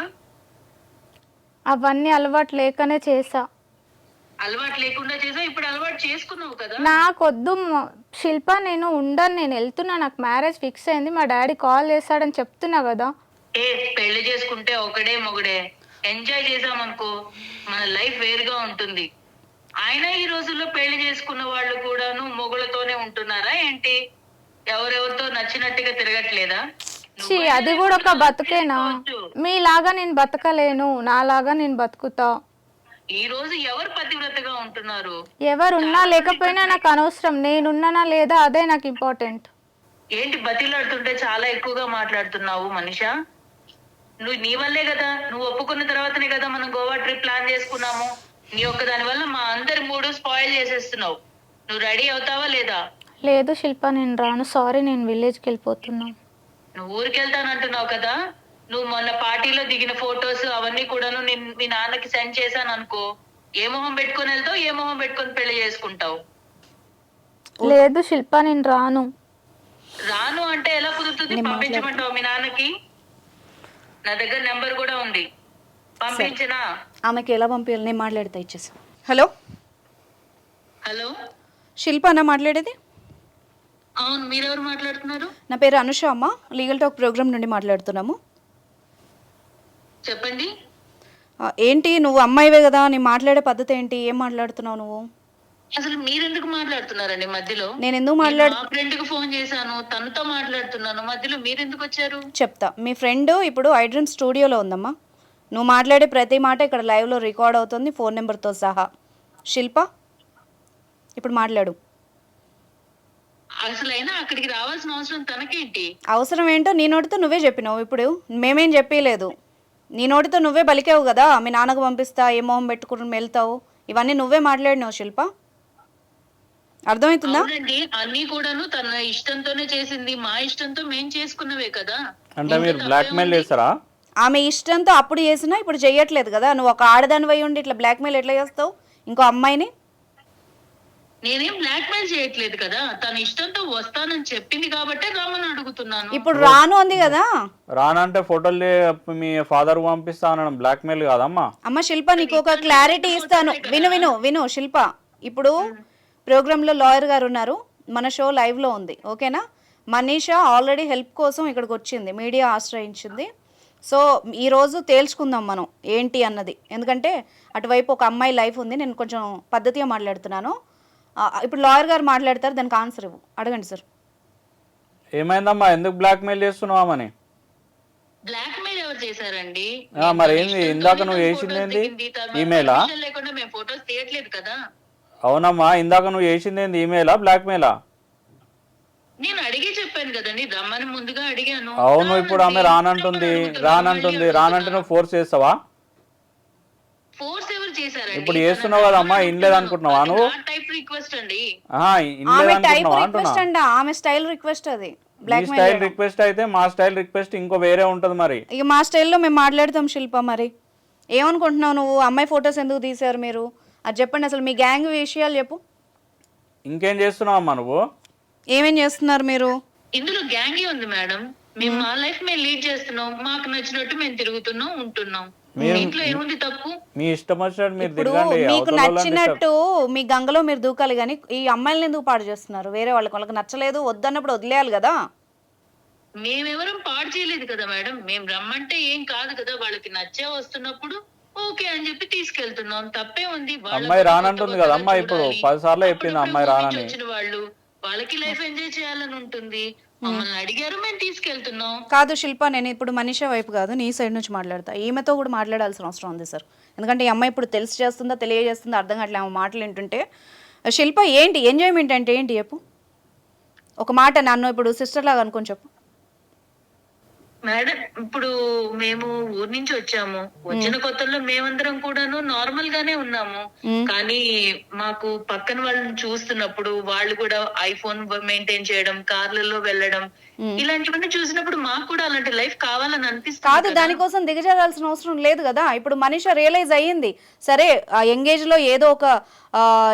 అవన్నీ అలవాటు లేకనే చేసా. అలవాటు లేకుండా చేసావు, ఇప్పుడు అలవాటు చేసుకున్నావు కదా. నాకొద్దు శిల్ప, నేను ఉండను, నేను వెళ్తున్నా, నాకు మ్యారేజ్ ఫిక్స్ అయింది, మా డాడీ కాల్ చేశాడని చెప్తున్నా కదా. పెళ్లి చేసుకుంటే ఒకడే మొగుడే, ఎంజాయ్ చేసామనుకో మన లైఫ్ వేరుగా ఉంటుంది. ఆయన ఈ రోజుల్లో పెళ్లి చేసుకున్న వాళ్ళు కూడాను మొగులతోనే ఉంటున్నారా ఏంటి? ఎవరెవరితో నచ్చినట్టుగా తిరగట్లేదా? అది కూడా ఒక బతుకేనా? మీలాగా నేను బతకలేను, నాలాగా నేను బతుకుతా. ఈ రోజు ఎవరు పతివ్రతగా ఉంటున్నారు? ఎవరున్నా లేకపోయినా నాకు అనవసరం, నేనున్నానా లేదా అదే నాకు ఇంపార్టెంట్. ఏంటి బతిలాడుతుంటే చాలా ఎక్కువగా మాట్లాడుతున్నావు మనిషా? నువ్వు నీ వల్లే కదా, నువ్వు ఒప్పుకున్న తర్వాతనే కదా మనం గోవా ట్రిప్ ప్లాన్ చేసుకున్నాము. నీ ఒక్క దాని వల్ల మా అందరి మూడు స్పాయిల్ చేసేస్తున్నావు. నువ్వు రెడీ అవుతావా లేదా? లేదు శిల్ప, నేను రాను, సారీ, నేను విలేజ్కి వెళ్ళిపోతున్నా. నువ్వు ఊరికి వెళ్తానంటున్నావు కదా, నువ్వు మొన్న పార్టీలో దిగిన ఫొటోస్ అవన్నీ కూడాను మీ నాన్నకి సెండ్ చేశాను అనుకో, ఏ మొహం పెట్టుకొని వెళ్తావు, ఏ మొహం పెట్టుకొని పెళ్లి చేసుకుంటావు? లేదు శిల్ప, నేను రాను. రాను అంటే ఎలా కుదురుతుంది? పంపించమంటావు మీ నాన్నకి? నా దగ్గర నెంబర్ కూడా ఉంది, పంపించినా. ఆమెకి ఎలా పంపించాలి? నేను మాట్లాడితే ఇచ్చేసా. హలో హలో, శిల్ప అన్న మాట్లాడేది? అవును, మీరెవరు మాట్లాడుతున్నారు? నా పేరు అనుష అమ్మ, లీగల్ టాక్ ప్రోగ్రామ్ నుండి మాట్లాడుతున్నాము. చెప్పండి. ఏంటి నువ్వు అమ్మాయివే కదా, నీ మాట్లాడే పద్ధతి ఏంటి, ఏం మాట్లాడుతున్నావు నువ్వు? అసలు మీరెందుకు మాట్లాడుతున్నారండి మధ్యలో? నేను ఎందుకు మా ఫ్రెండ్ కి ఫోన్ చేశాను, తనతో మాట్లాడుతున్నాను, మధ్యలో మీరెందుకు వచ్చారు? చెప్తా. మీ ఫ్రెండ్ ఇప్పుడు ఐడ్రీమ్ స్టూడియోలో ఉందమ్మా. నువ్వు మాట్లాడే ప్రతి మాట ఇక్కడ లైవ్లో రికార్డ్ అవుతుంది, ఫోన్ నెంబర్తో సహా. శిల్ప, ఇప్పుడు మాట్లాడు. అసలు అయినా అక్కడికి రావాల్సిన అవసరం తనకేంటి? అవసరం ఏంటో నీ నోటితో నువ్వే చెప్పినావు, ఇప్పుడు మేమేం చెప్పలేదు. నీ నోటితో నువ్వే బలికావు కదా, మీ నాన్నకు పంపిస్తా, ఏ మొహం పెట్టుకుని వెళ్తావు, ఇవన్నీ నువ్వే మాట్లాడినావు శిల్ప. అర్థమవుతుందా? అన్ని కూడాను తన ఇష్టంతోనే చేసింది, మా ఇష్టంతో మేము చేసుకున్నవే కదా. అంటే మీరు బ్లాక్ మెయిల్ చేస్తారా? ఆమె ఇష్టంతో అప్పుడు చేసినా ఇప్పుడు చెయ్యట్లేదు కదా. నువ్వు ఒక ఆడదానివై ఉండి ఇట్లా బ్లాక్ మెయిల్ ఎట్లా చేస్తావు ఇంకో అమ్మాయిని? నేనేం బ్లాక్ మెయిల్ చేయట్లేదు కదా, తన ఇష్టంతో వస్తానని చెప్పింది కాబట్టి రమ్మని అడుగుతున్నాను. ఇప్పుడు రాను అంది కదా. రానంటే ఫోటోలు మీ ఫాదర్ పంపిస్తా అనడం బ్లాక్ మెయిల్ కాదమ్మా. అమ్మ శిల్ప, నీకు ఒక క్లారిటీ ఇస్తాను, విను విను విను శిల్ప. ఇప్పుడు ప్రోగ్రాంలో లాయర్ గారు ఉన్నారు, మన షో లైవ్లో ఉంది, ఓకేనా? మనీషా ఆల్రెడీ హెల్ప్ కోసం ఇక్కడికి వచ్చింది, మీడియా ఆశ్రయించింది. సో ఈరోజు తేల్చుకుందాం మనం ఏంటి అన్నది, ఎందుకంటే అటువైపు ఒక అమ్మాయి లైఫ్ ఉంది. నేను కొంచెం పద్ధతిగా మాట్లాడుతున్నాను. ఇప్పుడు లాయర్ గారు మాట్లాడతారు, దానికి ఆన్సర్ ఇవ్వు. అడగండి సార్. ఏమైందమ్మా, ఎందుకు బ్లాక్ మెయిల్ చేస్తున్నావని? బ్లాక్ మెయిల్ ఎవరు చేశారండి? మరి ఏంది ఇందాక నువ్వు చేసింది ఏంది? ఈమెయిలా? లేకుండా మేము ఫోటోస్ తీయట్లేదు కదా. అవునమ్మా, ఇందాక నువ్వు చేసింది ఏంది? ఈమెయిలా బ్లాక్ మెయిలా? నేను అడిగి చెప్పాను కదండి, రమ్మని ముందుగా అడిగాను. అవును, ఇప్పుడు ఆమె రానంటుంది, రానంటే నువ్వు ఫోర్స్ చేస్తావా? ఫోర్స్ ఎవరు చేశారండి? ఇప్పుడు చేస్తున్నావు కదమ్మా, ఇన్లేదు అనుకుంటున్నావా నువ్వు? టైప్ రిక్వెస్ట్ అండి. ఆమె స్టైల్ రిక్వెస్ట్ అది. బ్లాక్ స్టైల్ రిక్వెస్ట్ అయితే మా స్టైల్ రిక్వెస్ట్ ఇంకో వేరే ఉంటది. మరి ఇక మా స్టైల్లో మేము మాట్లాడతాం శిల్ప. మరి ఏమనుకుంటున్నావు నువ్వు? అమ్మాయి ఫొటోస్ ఎందుకు తీశారు మీరు? అది చెప్పండి, అసలు మీ గ్యాంగ్ విషయాలు చెప్పు. ఇంకేం చేస్తున్నావు అమ్మా నువ్వు? ఏమేం చేస్తున్నారు మీరు? ఇందులో గ్యాంగే ఉంది మేడం. మేము మా లైఫ్ మేము లీడ్ చేస్తున్నాం, మాకు నచ్చినట్టు మేము తిరుగుతున్నాం, ఉంటున్నాం. ఇంట్లో ఏముంది తప్పు? మీ ఇష్టం వచ్చినట్టు మీరు ఇప్పుడు తిరగండి. మీకు అవతల వాళ్ళని నచ్చినట్టు మీ గంగలో మీరు దూకాలి, కానీ ఈ అమ్మాయిలను ఎందుకు పాడు చేస్తున్నారు? వేరే వాళ్ళకి నచ్చలేదు వద్దన్నప్పుడు వదిలేయాలి కదా. మేమెవరం పాడు చేయలేదు కదా మేడం. మేము రమ్మంటే ఏం కాదు కదా, వాళ్ళకి నచ్చే వస్తున్నప్పుడు ఓకే అని చెప్పి తీసుకెళ్తున్నాం. తప్పే ఉంది? అమ్మాయి రానంటుంది కదా అమ్మాయి, ఇప్పుడు 10 సార్లు చెప్పింది అమ్మాయి రానని. వచ్చిన వాళ్ళు వాళ్ళకి లైఫ్ ఎంజాయ్ చేయాలని ఉంటుంది. మమ్మల్ని అడిగారు, మేము తీసుకెళ్తున్నాం. కాదు శిల్ప, నేను ఇప్పుడు మనిషి వైపు కాదు, నీ సైడ్ నుంచి మాట్లాడతా. ఈమెతో కూడా మాట్లాడాల్సిన అవసరం ఉంది సార్. ఎందుకంటే ఈ అమ్మాయి ఇప్పుడు తెలిసి చేస్తుందా తెలియజేస్తుందా అర్థం కావట్లే ఆమె మాటలు వింటుంటే. శిల్ప, ఏంటి ఎంజాయ్మెంట్ అంటే ఏంటి చెప్పు? ఒక మాట నన్ను ఇప్పుడు సిస్టర్ లాగా అనుకొని చెప్పు. మేడం, ఇప్పుడు మేము ఊరు నుంచి వచ్చాము. వచ్చిన కొత్తలో మేమందరం కూడాను నార్మల్ గానే ఉన్నాము. కానీ మాకు పక్కన వాళ్ళని చూస్తున్నప్పుడు వాళ్ళు కూడా ఐఫోన్ మెయింటైన్ చేయడం, కార్లలో వెళ్ళడం, ఇలాంటివన్నీ చూసినప్పుడు మాకు కూడా అలాంటి లైఫ్ కావాలని అనిపిస్తుంది. కాదు, దానికోసం దిగజారాల్సిన అవసరం లేదు కదా. ఇప్పుడు మనిషి రియలైజ్ అయ్యింది, సరే ఆ యంగేజ్ లో ఏదో ఒక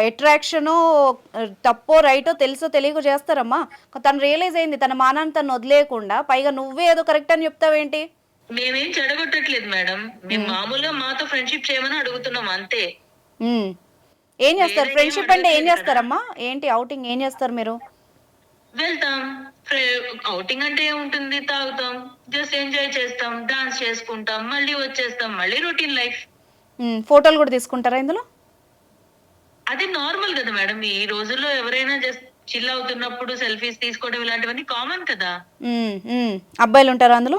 అట్రాక్షనో తప్పో రైటో తెలుసో తెలియకో చేస్తారమ్మా. తను రియలైజ్ అయింది, తన మానాన్ని తను వదిలేయకుండా పైగా నువ్వే ఏదో కరెక్ట్ అని చెప్తావేంటి? మేమేం చెడగొట్టట్లేదు మేడం. మేము మామూలుగా మాతో ఫ్రెండ్షిప్ చేయమని అడుగుతున్నాం అంతే. ఏం చేస్తారు ఫ్రెండ్షిప్ అంటే? ఏం చేస్తారమ్మా? ఏంటి అవుటింగ్ ఏం చేస్తారు మీరు? వెళ్తాం. అవుటింగ్ అంటే ఏముంటుంది? తాగుతాం, జస్ట్ ఎంజాయ్ చేస్తాం, డాన్స్ చేసుకుంటాం, మళ్ళీ వచ్చేస్తాం, మళ్ళీ రొటీన్ లైఫ్. ఫోటోలు కూడా తీసుకుంటారా ఇందులో? అది నార్మల్ కదా మేడం. ఈ రోజుల్లో ఎవరైనా జస్ట్ చిల్ అవుతున్నప్పుడు సెల్ఫీస్ తీసుకోవడం ఇలాంటివన్నీ కామన్ కదా. అబ్బాయిలు ఉంటారా అందులో?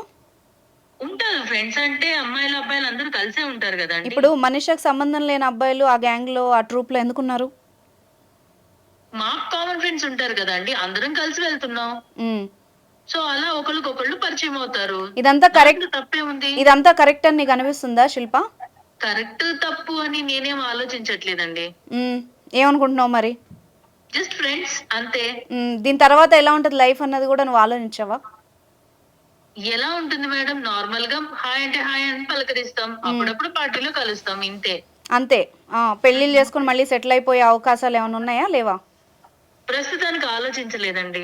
ఉంటారు. ఫ్రెండ్స్ అంటే అమ్మాయిలు అబ్బాయిలు అందరూ కలిసే ఉంటారు కదా. ఇప్పుడు మనిషికి సంబంధం లేని అబ్బాయిలు ఆ గ్యాంగ్ లో ఆ ట్రూప్ లో ఎందుకున్నారు? మాకు కామన్ ఫ్రెండ్స్ ఉంటారు కదా అండి, అందరం కలిసి వెళ్తున్నాం. సో అలా ఒకళ్ళకొకళ్ళు పరిచయం అవుతారు. ఇదంతా కరెక్ట్? తప్పే ఉంది? ఇదంతా కరెక్ట్ అని నీకు అనిపిస్తుందా శిల్ప? కరెక్ట్ తప్పు అని నేనేం ఆలోచించట్లేదండి. ఏమనుకుంటున్నావు మరి? జస్ట్ ఫ్రెండ్స్ అంతే. దీని తర్వాత ఎలా ఉంటది లైఫ్ అన్నది కూడా నువ్వు ఆలోచించావా? ఎలా ఉంటుంది మేడం? నార్మల్ గా హాయ్ అంటే హాయ్ అని పలకరిస్తాం, అప్పుడప్పుడు పార్టీలో కలుస్తాం, ఇంతే. అంతే. పెళ్లిళ్ళు చేసుకుని మళ్ళీ సెటిల్ అయిపోయే అవకాశాలు ఏమైనా ఉన్నాయా లేవా? ప్రస్తుతానికి ఆలోచించలేదండి.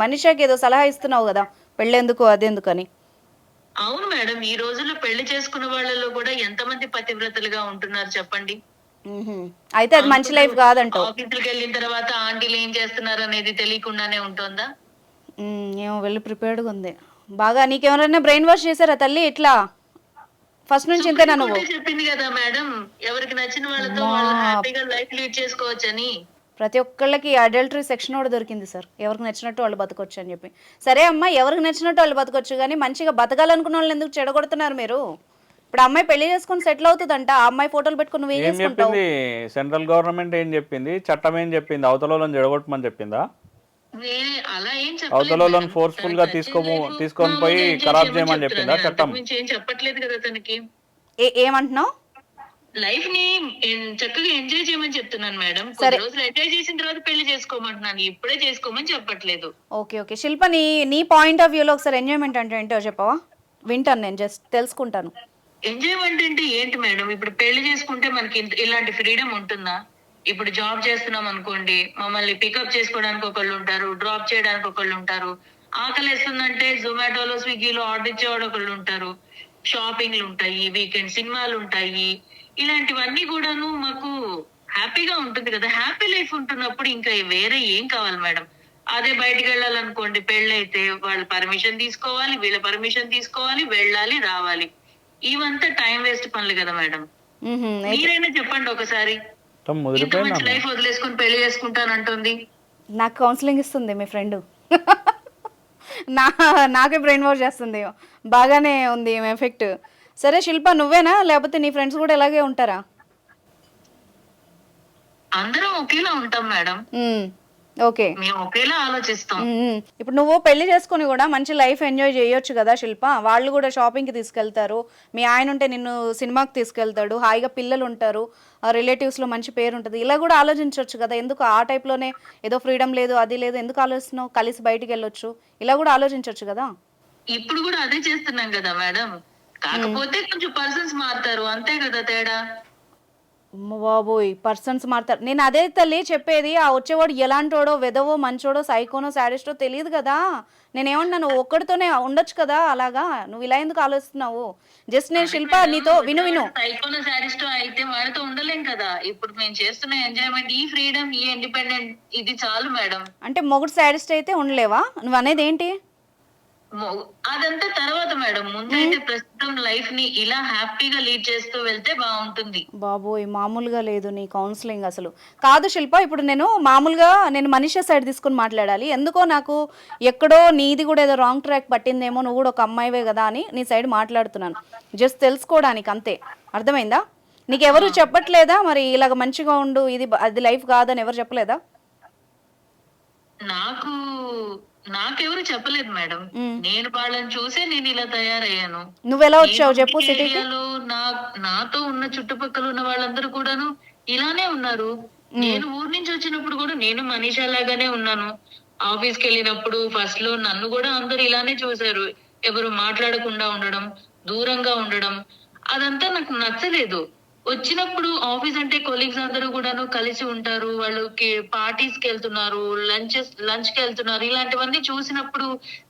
మనిషికి ఏదో సలహా ఇస్తున్నావు కదా, పెళ్ళెందుకు అదెందుకు అని. అవును మేడం, ఈ రోజుల్లో పెళ్లి చేసుకున్న వాళ్ళలో కూడా ఎంతమంది పతివ్రతలుగా ఉంటున్నారు చెప్పండి. అయితే అది మంచి లైఫ్ కాదంటావు. ఆఫీసులకు వెళ్ళిన తర్వాత ఆంటీలు ఏం చేస్తున్నారు అనేది తెలియకుండానే ఉంటుందా? ఏమో వెళ్ళి ప్రిపేర్డ్గా ఉంది బాగా. నీకెవరైనా బ్రెయిన్ వాష్ చేశారా తల్లి? ఇట్లా ఫస్ట్ నుంచి ఇంతేనా నువ్వు? చెప్పింది కదా మేడం, ఎవరికి నచ్చిన వాళ్ళతో వాళ్ళు హ్యాపీగా లైఫ్ లీడ్ చేసుకోవచ్చని. ప్రతి ఒక్కళ్ళకి అడల్టరీ సెక్షన్ కూడా దొరికింది సార్, ఎవరికి నచ్చినట్టు వాళ్ళు బతకొచ్చు అని చెప్పి. సరే అమ్మా, ఎవరికి నచ్చినట్టు వాళ్ళు బతకొచ్చు, కానీ మంచిగా బతకాలనుకున్న వాళ్ళని ఎందుకు చెడగొడుతున్నారు మీరు? ఇప్పుడు అమ్మాయి పెళ్లి చేసుకుని సెటిల్ అవుతుందంట, ఆ అమ్మాయి ఫోటోలు పెట్టుకుని నువ్వు ఏం చేసుకుంటావు? సెంట్రల్ గవర్నమెంట్ ఏం చెప్పింది? చట్టం ఏం చెప్పింది? అవతల వాళ్ళని జడగొట్టమని చెప్పిందా? అలా ఏం అవతల వాళ్ళని ఫోర్స్ఫుల్ గా తీసుకొని పోయి ఖరాబ్ చేయమని చెప్పిందా చట్టం? ఏం చెప్పట్లేదు కదా తనకి. ఏమంటున్నావు? లైఫ్ ని చక్కగా ఎంజాయ్ చేయమని చెప్తున్నాను మేడం. కొన్ని రోజులు ఎంజాయ్ చేసిన తర్వాత పెళ్లి చేసుకోమంటున్నాను, ఇప్పుడే చేసుకోమని చెప్పట్లేదు. ఓకే ఓకే శిల్ప, నీ పాయింట్ ఆఫ్ వ్యూలో ఒకసారి ఎంజాయ్మెంట్ అంటే ఏంటో చెప్పవా? వింటాను, నేను జస్ట్ తెలుసుకుంటాను. ఎంజాయ్మెంట్ అంటే ఏంటి మేడం? ఇప్పుడు పెళ్లి చేసుకుంటే మనకి ఇలాంటి ఫ్రీడమ్ ఉంటుందా? ఇప్పుడు జాబ్ చేస్తున్నాం అనుకోండి, మమ్మల్ని పికప్ చేసుకోవడానికి ఒకళ్ళు ఉంటారు, డ్రాప్ చేయడానికి ఒకళ్ళు ఉంటారు. ఆకలి వేస్తుందంటే జొమాటోలో స్విగ్గీలో ఆర్డర్ ఇచ్చేవాడు ఒకళ్ళు ఉంటారు. షాపింగ్లు ఉంటాయి, వీకెండ్ సినిమాలు ఉంటాయి, ఇలాంటివన్నీ కూడాను మాకు హ్యాపీగా ఉంటుంది కదా. హ్యాపీ లైఫ్ ఉంటున్నప్పుడు ఇంకా వేరే ఏం కావాలి మేడం? అదే బయటికి వెళ్ళాలనుకోండి, పెళ్ళైతే వాళ్ళ పర్మిషన్ తీసుకోవాలి, వీళ్ళ పర్మిషన్ తీసుకోవాలి, వెళ్ళాలి రావాలి, ఇవంతా టైం వేస్ట్ పనులు కదా మేడం. మీరైనా చెప్పండి ఒకసారి, ఇంత మంచి లైఫ్ వదిలేసుకుని పెళ్లి చేసుకుంటానంటుంది. నాకు కౌన్సిలింగ్ ఇస్తుంది మీ ఫ్రెండ్, నాకే బ్రెయిన్ వాష్ చేస్తుంది. బాగానే ఉంది ఎఫెక్ట్. సరే శిల్ప, నువ్వేనా లేకపోతే నీ ఫ్రెండ్స్ కూడా ఇలాగే ఉంటారా? అందరం ఒకేలా ఉంటాం మేడం. ఓకే, మేము ఒకేలా ఆలోచిస్తాం. ఇప్పుడు నువ్వు పెళ్లి చేసుకుని కూడా మంచి లైఫ్ ఎంజాయ్ చేయొచ్చు కదా శిల్ప. వాళ్ళు కూడా షాపింగ్కి తీసుకెళ్తారు, మీ ఆయన ఉంటే నిన్ను సినిమాకి తీసుకెళ్తాడు, హాయిగా పిల్లలు ఉంటారు, రిలేటివ్స్లో మంచి పేరు ఉంటుంది. ఇలా కూడా ఆలోచించవచ్చు కదా. ఎందుకు ఆ టైప్లోనే ఏదో ఫ్రీడమ్ లేదు అది లేదు ఎందుకు ఆలోచిస్తున్నావు? కలిసి బయటికి వెళ్ళొచ్చు, ఇలా కూడా ఆలోచించవచ్చు కదా. ఇప్పుడు కూడా అదే చేస్తున్నాం కదా మేడం, కాకపోతే కొంచెం పర్సన్స్ మారుతారు, అంతే కదా తేడా. అమ్మ బాబోయ్, పర్సన్స్ మారుతారు. నేను అదే తల్లి చెప్పేది, ఆ వచ్చేవాడు ఎలాంటోడో, వెదవో, మంచోడో, సైకోనో, సాడిస్టో తెలియదు కదా. నేనేమన్నాను, ఒక్కడితోనే ఉండొచ్చు కదా అలాగా, నువ్వు ఇలా ఎందుకు ఆలోచిస్తున్నావు? జస్ట్ నేను శిల్ప నీతో విను. సైకోన సాడిస్ట్ అయితే వాడితో ఉండలేం కదా. ఇప్పుడు మేము చేస్తున్న ఎంజాయ్మెంట్, ఈ ఫ్రీడమ్, ఈ ఇండిపెండెంట్, ఇది చాలు మేడం. అంటే మొగుడు సాడిస్ట్ అయితే ఉండలేవా? నువ్వు అనేది ఏంటి? అదంతా తర్వాత మేడం. ముందైతే ప్రస్తుతం లైఫ్ ని ఇలా హ్యాపీగా లీడ్ చేస్తూ వెళ్తే బాగుంటుంది. బాబోయ్, మామూలుగా లేదు నీ కౌన్సిలింగ్ అసలు. కాదు శిల్ప, ఇప్పుడు నేను మామూలుగా మనిషి సైడ్ తీసుకుని మాట్లాడాలి. ఎందుకో నాకు ఎక్కడో నీది కూడా ఏదో రాంగ్ ట్రాక్ పట్టిందేమో, నువ్వు కూడా ఒక అమ్మాయివే కదా అని నీ సైడ్ మాట్లాడుతున్నాను, జస్ట్ తెలుసుకోవడానికి అంతే. అర్థమైందా? నీకు ఎవరు చెప్పట్లేదా మరి ఇలాగ మంచిగా ఉండు, ఇది అది లైఫ్ కాదని ఎవరు చెప్పలేదా? నాకెవరు చెప్పలేదు మేడం. నేను వాళ్ళని చూసే నేను ఇలా తయారయ్యాను. నువ్వెలా వచ్చావు చెప్పు సిటీకి? నాతో ఉన్న చుట్టుపక్కల ఉన్న వాళ్ళందరూ కూడాను ఇలానే ఉన్నారు. నేను ఊరు నుంచి వచ్చినప్పుడు కూడా నేను మనీషా లాగానే ఉన్నాను. ఆఫీస్కి వెళ్ళినప్పుడు ఫస్ట్ లో నన్ను కూడా అందరు ఇలానే చూసారు. ఎవరు మాట్లాడకుండా ఉండడం, దూరంగా ఉండడం, అదంతా నాకు నచ్చలేదు. వచ్చినప్పుడు ఆఫీస్ అంటే కొలీగ్స్ అందరూ కూడాను కలిసి ఉంటారు, వాళ్ళకి పార్టీస్ కి వెళ్తున్నారు, లంచ్ కి వెళ్తున్నారు. ఇలాంటివన్నీ చూసినప్పుడు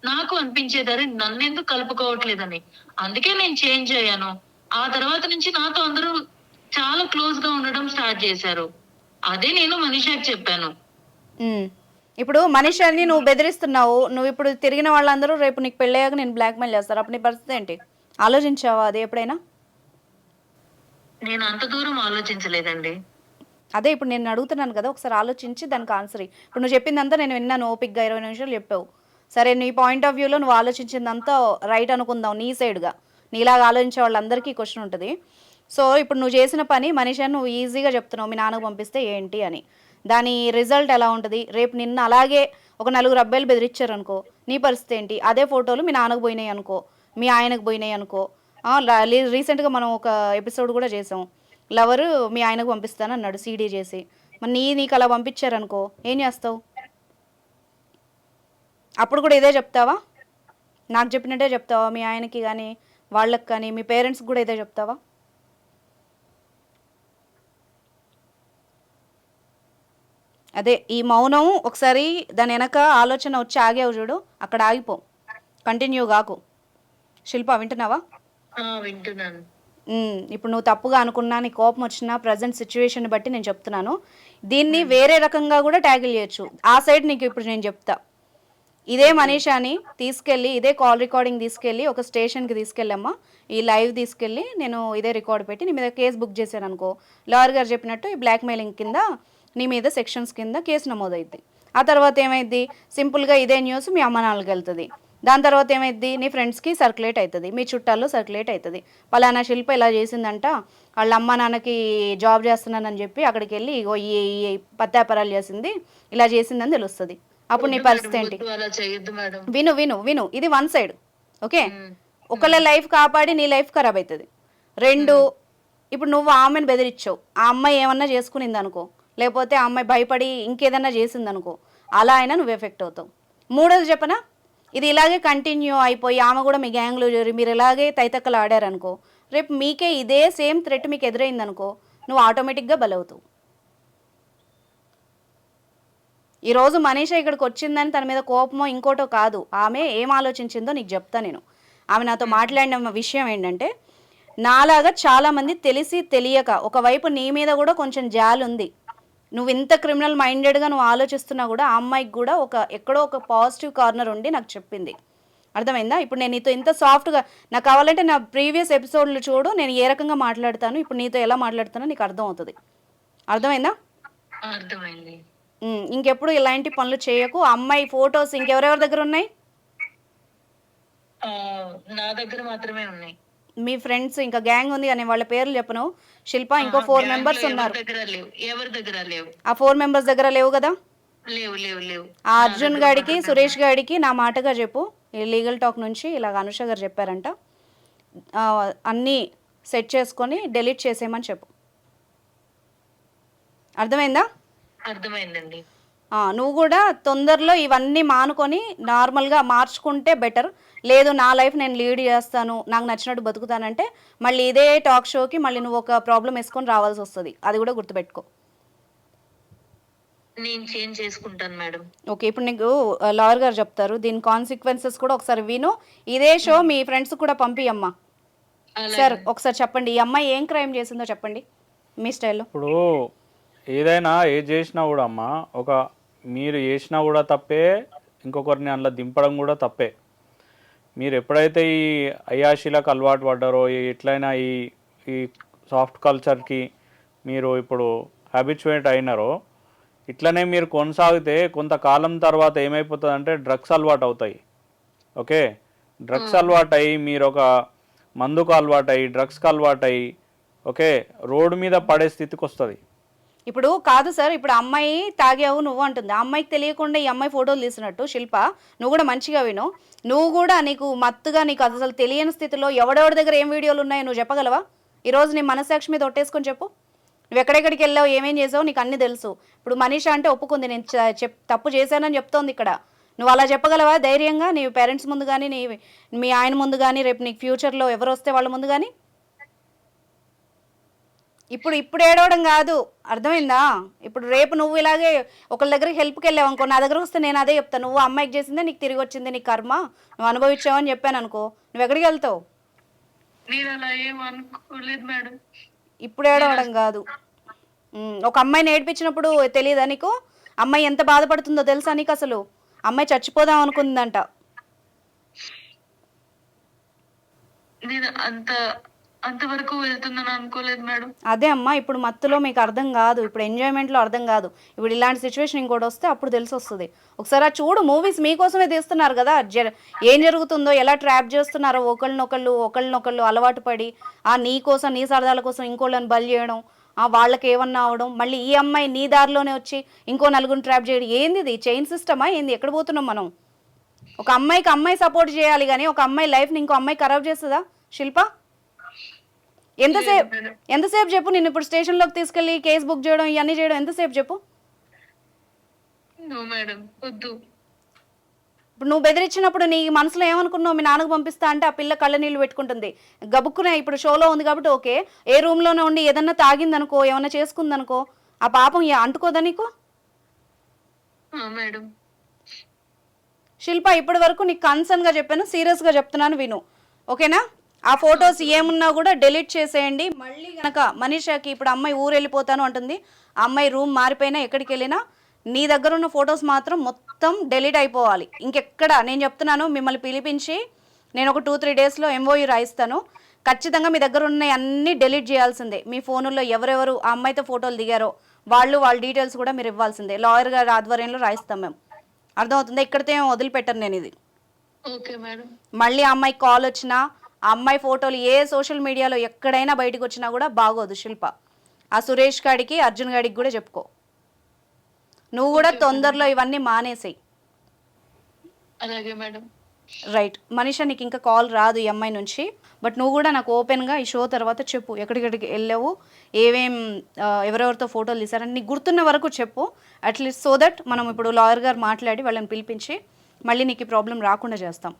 నాకు అనిపించేదాన్ని నన్నెందుకు కలుపుకోవట్లేదని. అందుకే నేను చేంజ్ అయ్యాను. ఆ తర్వాత నుంచి నాతో అందరూ చాలా క్లోజ్ గా ఉండడం స్టార్ట్ చేశారు. అదే నేను మనీషాకి చెప్పాను. ఇప్పుడు మనీషాని నువ్వు బెదిరిస్తున్నావు, నువ్వు ఇప్పుడు తిరిగిన వాళ్ళందరూ రేపు నీకు పెళ్ళయ్యాక నేను బ్లాక్మెయిల్ చేస్తారు, అప్పుడు నీ పరిస్థితి ఏంటి? ఆలోచించావా అది ఎప్పుడైనా? నేను అంత దూరం ఆలోచించలేదండి. అదే ఇప్పుడు నేను అడుగుతున్నాను కదా, ఒకసారి ఆలోచించి దానికి ఆన్సర్. ఇప్పుడు నువ్వు చెప్పిందంతా నేను విన్నాను, ఓపిక్గా 20 నిమిషాలు చెప్పావు. సరే, నీ పాయింట్ ఆఫ్ వ్యూలో నువ్వు ఆలోచించిందంతా రైట్ అనుకుందాం, నీ సైడ్గా. నీలాగా ఆలోచించే వాళ్ళందరికీ క్వశ్చన్ ఉంటుంది. సో ఇప్పుడు నువ్వు చేసిన పని మనిషిని నువ్వు ఈజీగా చెప్తున్నావు, మీ నాన్నకు పంపిస్తే ఏంటి అని. దాని రిజల్ట్ ఎలా ఉంటుంది? రేపు నిన్న అలాగే ఒక 4 అబ్బాయిలు బెదిరించారు అనుకో, నీ పరిస్థితి ఏంటి? అదే ఫోటోలు మీ నాన్నకు పోయినాయి అనుకో, మీ ఆయనకు పోయినాయి అనుకో. రీసెంట్గా మనం ఒక ఎపిసోడ్ కూడా చేసాం, లవరు మీ ఆయనకు పంపిస్తాను అన్నాడు సీడీ చేసి. మరి నీకు అలా పంపించారనుకో ఏం చేస్తావు? అప్పుడు కూడా ఇదే చెప్తావా? నాకు చెప్పినట్టే చెప్తావా? మీ ఆయనకి కానీ వాళ్ళకి కానీ మీ పేరెంట్స్కి కూడా ఇదే చెప్తావా? అదే ఈ మౌనం, ఒకసారి దాని వెనక ఆలోచన వచ్చి ఆగావు చూడు, అక్కడ ఆగిపో, కంటిన్యూ కాకు. శిల్ప వింటున్నావా? వింటున్నాను. ఇప్పుడు నువ్వు తప్పుగా అనుకున్నా, నీ కోపం వచ్చినా, ప్రజెంట్ సిచ్యువేషన్ బట్టి నేను చెప్తున్నాను. దీన్ని వేరే రకంగా కూడా ట్యాకిల్ చేయొచ్చు. ఆ సైడ్ నీకు ఇప్పుడు నేను చెప్తా. ఇదే మనీషాని తీసుకెళ్ళి, ఇదే కాల్ రికార్డింగ్ తీసుకెళ్ళి ఒక స్టేషన్కి తీసుకెళ్ళమ్మా, ఈ లైవ్ తీసుకెళ్ళి నేను ఇదే రికార్డ్ పెట్టి నీ మీద కేసు బుక్ చేశాను అనుకో, లాయర్ గారు చెప్పినట్టు ఈ బ్లాక్మెయిలింగ్ కింద నీ మీద సెక్షన్స్ కింద కేసు నమోదవుద్ది. ఆ తర్వాత ఏమైద్ది? సింపుల్గా ఇదే న్యూస్ మీ అమ్మ నాన్నకి వెళ్తుంది. దాని తర్వాత ఏమైద్ది? నీ ఫ్రెండ్స్కి సర్క్యులేట్ అవుతుంది, మీ చుట్టాల్లో సర్క్యులేట్ అవుతుంది. పలానా శిల్ప ఇలా చేసిందంట, వాళ్ళ అమ్మ నాన్నకి జాబ్ చేస్తున్నానని చెప్పి అక్కడికి వెళ్ళి ఈ పత్యాపరాలు చేసింది, ఇలా చేసిందని తెలుస్తుంది. అప్పుడు నీ పరిస్థితి ఏంటి? విను విను విను ఇది 1 సైడ్, ఓకే? ఒకళ్ళ లైఫ్ కాపాడి నీ లైఫ్ ఖరాబ్ అవుతుంది. 2, ఇప్పుడు నువ్వు ఆమెను బెదిరించావు, ఆ అమ్మాయి ఏమన్నా చేసుకునింది అనుకో, లేకపోతే ఆ అమ్మాయి భయపడి ఇంకేదన్నా చేసిందనుకో, అలా అయినా నువ్వు ఎఫెక్ట్ అవుతావు. 3వది చెప్పనా, ఇది ఇలాగే కంటిన్యూ అయిపోయి ఆమె కూడా మీ గ్యాంగ్లో చేరి మీరు ఇలాగే తైతక్కలు ఆడారనుకో, రేపు మీకే ఇదే సేమ్ థ్రెట్ మీకు ఎదురైందనుకో, నువ్వు ఆటోమేటిక్గా బలవుతావు. ఈరోజు మనీషా ఇక్కడికి వచ్చిందని తన మీద కోపమో ఇంకోటో కాదు, ఆమె ఏం ఆలోచించిందో నీకు చెప్తా నేను. ఆమె నాతో మాట్లాడిన విషయం ఏంటంటే, నాలాగా చాలామంది తెలిసి తెలియక, ఒకవైపు నీ మీద కూడా కొంచెం జాలి ఉంది, నువ్వు ఇంత క్రిమినల్ మైండెడ్గా నువ్వు ఆలోచిస్తున్నా కూడా ఆ అమ్మాయికి కూడా ఎక్కడో ఒక పాజిటివ్ కార్నర్ ఉండి నాకు చెప్పింది. అర్థమైందా? ఇప్పుడు నేను నీతో ఇంత సాఫ్ట్గా, నాకు కావాలంటే నా ప్రీవియస్ ఎపిసోడ్లు చూడు, నేను ఏ రకంగా మాట్లాడతాను, ఇప్పుడు నీతో ఎలా మాట్లాడుతానో నీకు అర్థం అవుతుంది. అర్థమైందా? అర్థమైంది. ఇంకెప్పుడు ఇలాంటి పనులు చేయకు. అమ్మాయి ఫొటోస్ ఇంకెవరెవరి దగ్గర ఉన్నాయి? నా దగ్గర మాత్రమే ఉన్నాయి. మీ ఫ్రెండ్స్ ఇంకా గ్యాంగ్ ఉంది కానీ వాళ్ళ పేర్లు చెప్పను. శిల్ప ఇంకో 4 మెంబర్స్ ఉన్నారు. ఎవరి దగ్గర లేవు. ఆ 4 మెంబర్స్ దగ్గర లేవు కదా? లేవు. ఆ అర్జున్ గాడికి, సురేష్ గాడికి నా మాటగా చెప్పు, ఈ లీగల్ టాక్ నుంచి ఇలాగ అనుష గారు చెప్పారంట, అన్నీ సెట్ చేసుకొని డెలీట్ చేసేయమని చెప్పు. అర్థమైందా? అర్థమైందండి. నువ్వు కూడా తొందరలో ఇవన్నీ మానుకొని నార్మల్గా మార్చుకుంటే బెటర్. లేదు నా లైఫ్ నేను లీడ్ చేస్తాను, నాకు నచ్చినట్టు బతుకుతానంటే మళ్ళీ ఇదే టాక్ షోకి మళ్ళీ నువ్వు ఒక ప్రాబ్లం వేసుకొని రావాల్సి వస్తుంది. అది కూడా గుర్తుపెట్టుకో. నేను చేంజ్ చేసుకుంటాను మేడం. ఓకే, ఇప్పుడు నీకు లాయర్ గారు చెప్తారు, దీని కాన్సిక్వెన్సెస్ కూడా ఒకసారి విను. ఇదే షో మీ ఫ్రెండ్స్ కూడా పంపియమ్మా. సార్ ఒకసారి చెప్పండి, ఈ అమ్మాయి ఏం క్రైమ్ చేసిందో చెప్పండి మీ స్టైల్లో. ఇప్పుడు ఏదైనా ఏది చేసినా కూడా అమ్మ, ఒక మీరు చేసినా కూడా తప్పే, ఇంకొకరిని అందులో దింపడం కూడా తప్పే. మీరు ఎప్పుడైతే ఈ అయాశీలకు అలవాటు పడ్డారో, ఎట్లయినా ఈ సాఫ్ట్ కల్చర్కి మీరు ఇప్పుడు హ్యాబిచువేట్ అయినారో, ఇట్లనే మీరు కొనసాగితే కొంతకాలం తర్వాత ఏమైపోతుంది అంటే డ్రగ్స్ అలవాటు అవుతాయి. ఓకే, డ్రగ్స్ అలవాటు అయ్యి మీరు ఒక మందుకు అలవాటు అయ్యి డ్రగ్స్కి అలవాటు అయ్యి ఓకే రోడ్డు మీద పడే స్థితికి వస్తుంది. ఇప్పుడు కాదు సార్, ఇప్పుడు అమ్మాయి తాగావు నువ్వు అంటుంది, ఆ అమ్మాయికి తెలియకుండా ఈ అమ్మాయి ఫోటోలు తీసినట్టు. శిల్ప, నువ్వు కూడా మంచిగా విను. నువ్వు కూడా నీకు మత్తుగా నీకు అసలు తెలియని స్థితిలో ఎవడెవడి దగ్గర ఏం వీడియోలు ఉన్నాయో నువ్వు చెప్పగలవా? ఈరోజు నీ మనసాక్షి మీద ఒట్టేసుకొని చెప్పు. నువ్వు ఎక్కడెక్కడికి వెళ్ళావు, ఏమేం చేసావు, నీకు అన్నీ తెలుసు. ఇప్పుడు మనీష అంటే ఒప్పుకుంది, నేను తప్పు చేశానని చెప్తోంది ఇక్కడ. నువ్వు అలా చెప్పగలవా ధైర్యంగా? నీ పేరెంట్స్ ముందు కానీ, మీ ఆయన ముందు కానీ, రేపు నీకు ఫ్యూచర్లో ఎవరు వస్తే వాళ్ళ ముందు కానీ? ఇప్పుడు ఏడవడం కాదు, అర్థమైందా? ఇప్పుడు రేపు నువ్వు ఇలాగే ఒకళ్ళ దగ్గరికి హెల్ప్కి వెళ్ళావు అనుకో, నా దగ్గర వస్తే నేను అదే చెప్తాను, నువ్వు అమ్మాయికి చేసిందే నీకు తిరిగి వచ్చింది, నీ కర్మ, నువ్వు అనుభవించావని చెప్పాను అనుకో, నువ్వు ఎక్కడికి వెళ్తావు? నేను అలా ఏం అనుకోలేదు మేడం. ఇప్పుడు ఏడవడం కాదు. ఒక అమ్మాయిని ఏడిపించినప్పుడు తెలియదా నీకు? అమ్మాయి ఎంత బాధపడుతుందో తెలుసా నీకు? అసలు అమ్మాయి చచ్చిపోదాం అనుకుందంట. నేను అంతవరకు వెళ్తుందని అనుకోలేదు మేడం. అదే అమ్మా, ఇప్పుడు మత్తులో మీకు అర్థం కాదు, ఇప్పుడు ఎంజాయ్మెంట్లో అర్థం కాదు. ఇప్పుడు ఇలాంటి సిచ్యువేషన్ ఇంకోటి వస్తే అప్పుడు తెలిసి వస్తుంది. ఒకసారి ఆ చూడు, మూవీస్ మీకోసమే తీస్తున్నారు కదా, ఏం జరుగుతుందో, ఎలా ట్రాప్ చేస్తున్నారో, ఒకళ్ళనొకళ్ళు అలవాటు పడి నీ కోసం, నీ సరదాల కోసం ఇంకోళ్ళని బలి చేయడం, వాళ్ళకి ఏమన్నా అవడం, మళ్ళీ ఈ అమ్మాయి నీ దారిలోనే వచ్చి ఇంకో నలుగురిని ట్రాప్ చేయడం. ఏంది ఇది? చైన్ సిస్టమా ఏంది? ఎక్కడ పోతున్నాం మనం? ఒక అమ్మాయికి అమ్మాయి సపోర్ట్ చేయాలి కానీ ఒక అమ్మాయి లైఫ్ని ఇంకో అమ్మాయి ఖరాబ్ చేస్తుందా శిల్ప? ఎంతసేపు చెప్పు? నేను ఇప్పుడు స్టేషన్లోకి తీసుకెళ్ళి కేసు బుక్ చేయడం, ఇవన్నీ చేయడం ఎంతసేపు చెప్పు? ఇప్పుడు నువ్వు బెదిరించినప్పుడు నీ మనసులో ఏమనుకున్నావు? మీ నాన్నకు పంపిస్తా అంటే ఆ పిల్ల కళ్ళ నీళ్ళు పెట్టుకుంటుంది. గబుక్కునే ఇప్పుడు షోలో ఉంది కాబట్టి ఓకే, ఏ రూమ్లోనే ఉండి ఏదన్నా తాగిందనుకో, ఏమన్నా చేసుకుందనుకో, ఆ పాపం అంటుకోదా నీకు? శిల్ప, ఇప్పటి వరకు నీకు కన్సర్న్గా చెప్పాను, సీరియస్గా చెప్తున్నాను, విను ఓకేనా? ఆ ఫొటోస్ ఏమున్నా కూడా డెలీట్ చేసేయండి. మళ్ళీ కనుక మనీషాకి ఇప్పుడు అమ్మాయి ఊరు వెళ్ళిపోతాను అంటుంది, ఆ అమ్మాయి రూమ్ మారిపోయినా ఎక్కడికి వెళ్ళినా నీ దగ్గర ఉన్న ఫొటోస్ మాత్రం మొత్తం డెలీట్ అయిపోవాలి. ఇంకెక్కడ నేను చెప్తున్నాను, మిమ్మల్ని పిలిపించి నేను ఒక 2-3 డేస్లో MOU రాయిస్తాను. ఖచ్చితంగా మీ దగ్గర ఉన్న అన్నీ డెలీట్ చేయాల్సిందే. మీ ఫోనుల్లో ఎవరెవరు ఆ అమ్మాయితో ఫోటోలు దిగారో వాళ్ళ డీటెయిల్స్ కూడా మీరు ఇవ్వాల్సిందే. లాయర్ గారి ఆధ్వర్యంలో రాయిస్తాం మేము. అర్థమవుతుందా? ఇక్కడితో ఏం వదిలిపెట్టను నేను ఇది. మళ్ళీ ఆ అమ్మాయికి కాల్ వచ్చినా, ఆ అమ్మాయి ఫోటోలు ఏ సోషల్ మీడియాలో ఎక్కడైనా బయటకు వచ్చినా కూడా బాగోదు శిల్ప. ఆ సురేష్ గాడికి, అర్జున్ గాడికి కూడా చెప్పుకో. నువ్వు కూడా తొందరలో ఇవన్నీ మానేసేయి. అలాగే మేడం. రైట్ మనీషా, నీకు ఇంకా కాల్ రాదు ఈ అమ్మాయి నుంచి. బట్ నువ్వు కూడా నాకు ఓపెన్గా ఈ షో తర్వాత చెప్పు, ఎక్కడికెక్కడికి వెళ్ళావు, ఎవరెవరితో ఫోటోలు తీసారని నీకు గుర్తున్న వరకు చెప్పు. అట్లీస్ట్ సో దట్ మనం ఇప్పుడు లాయర్ గారు మాట్లాడి వాళ్ళని పిలిపించి మళ్ళీ నీకు ఈ ప్రాబ్లం రాకుండా చేస్తాం.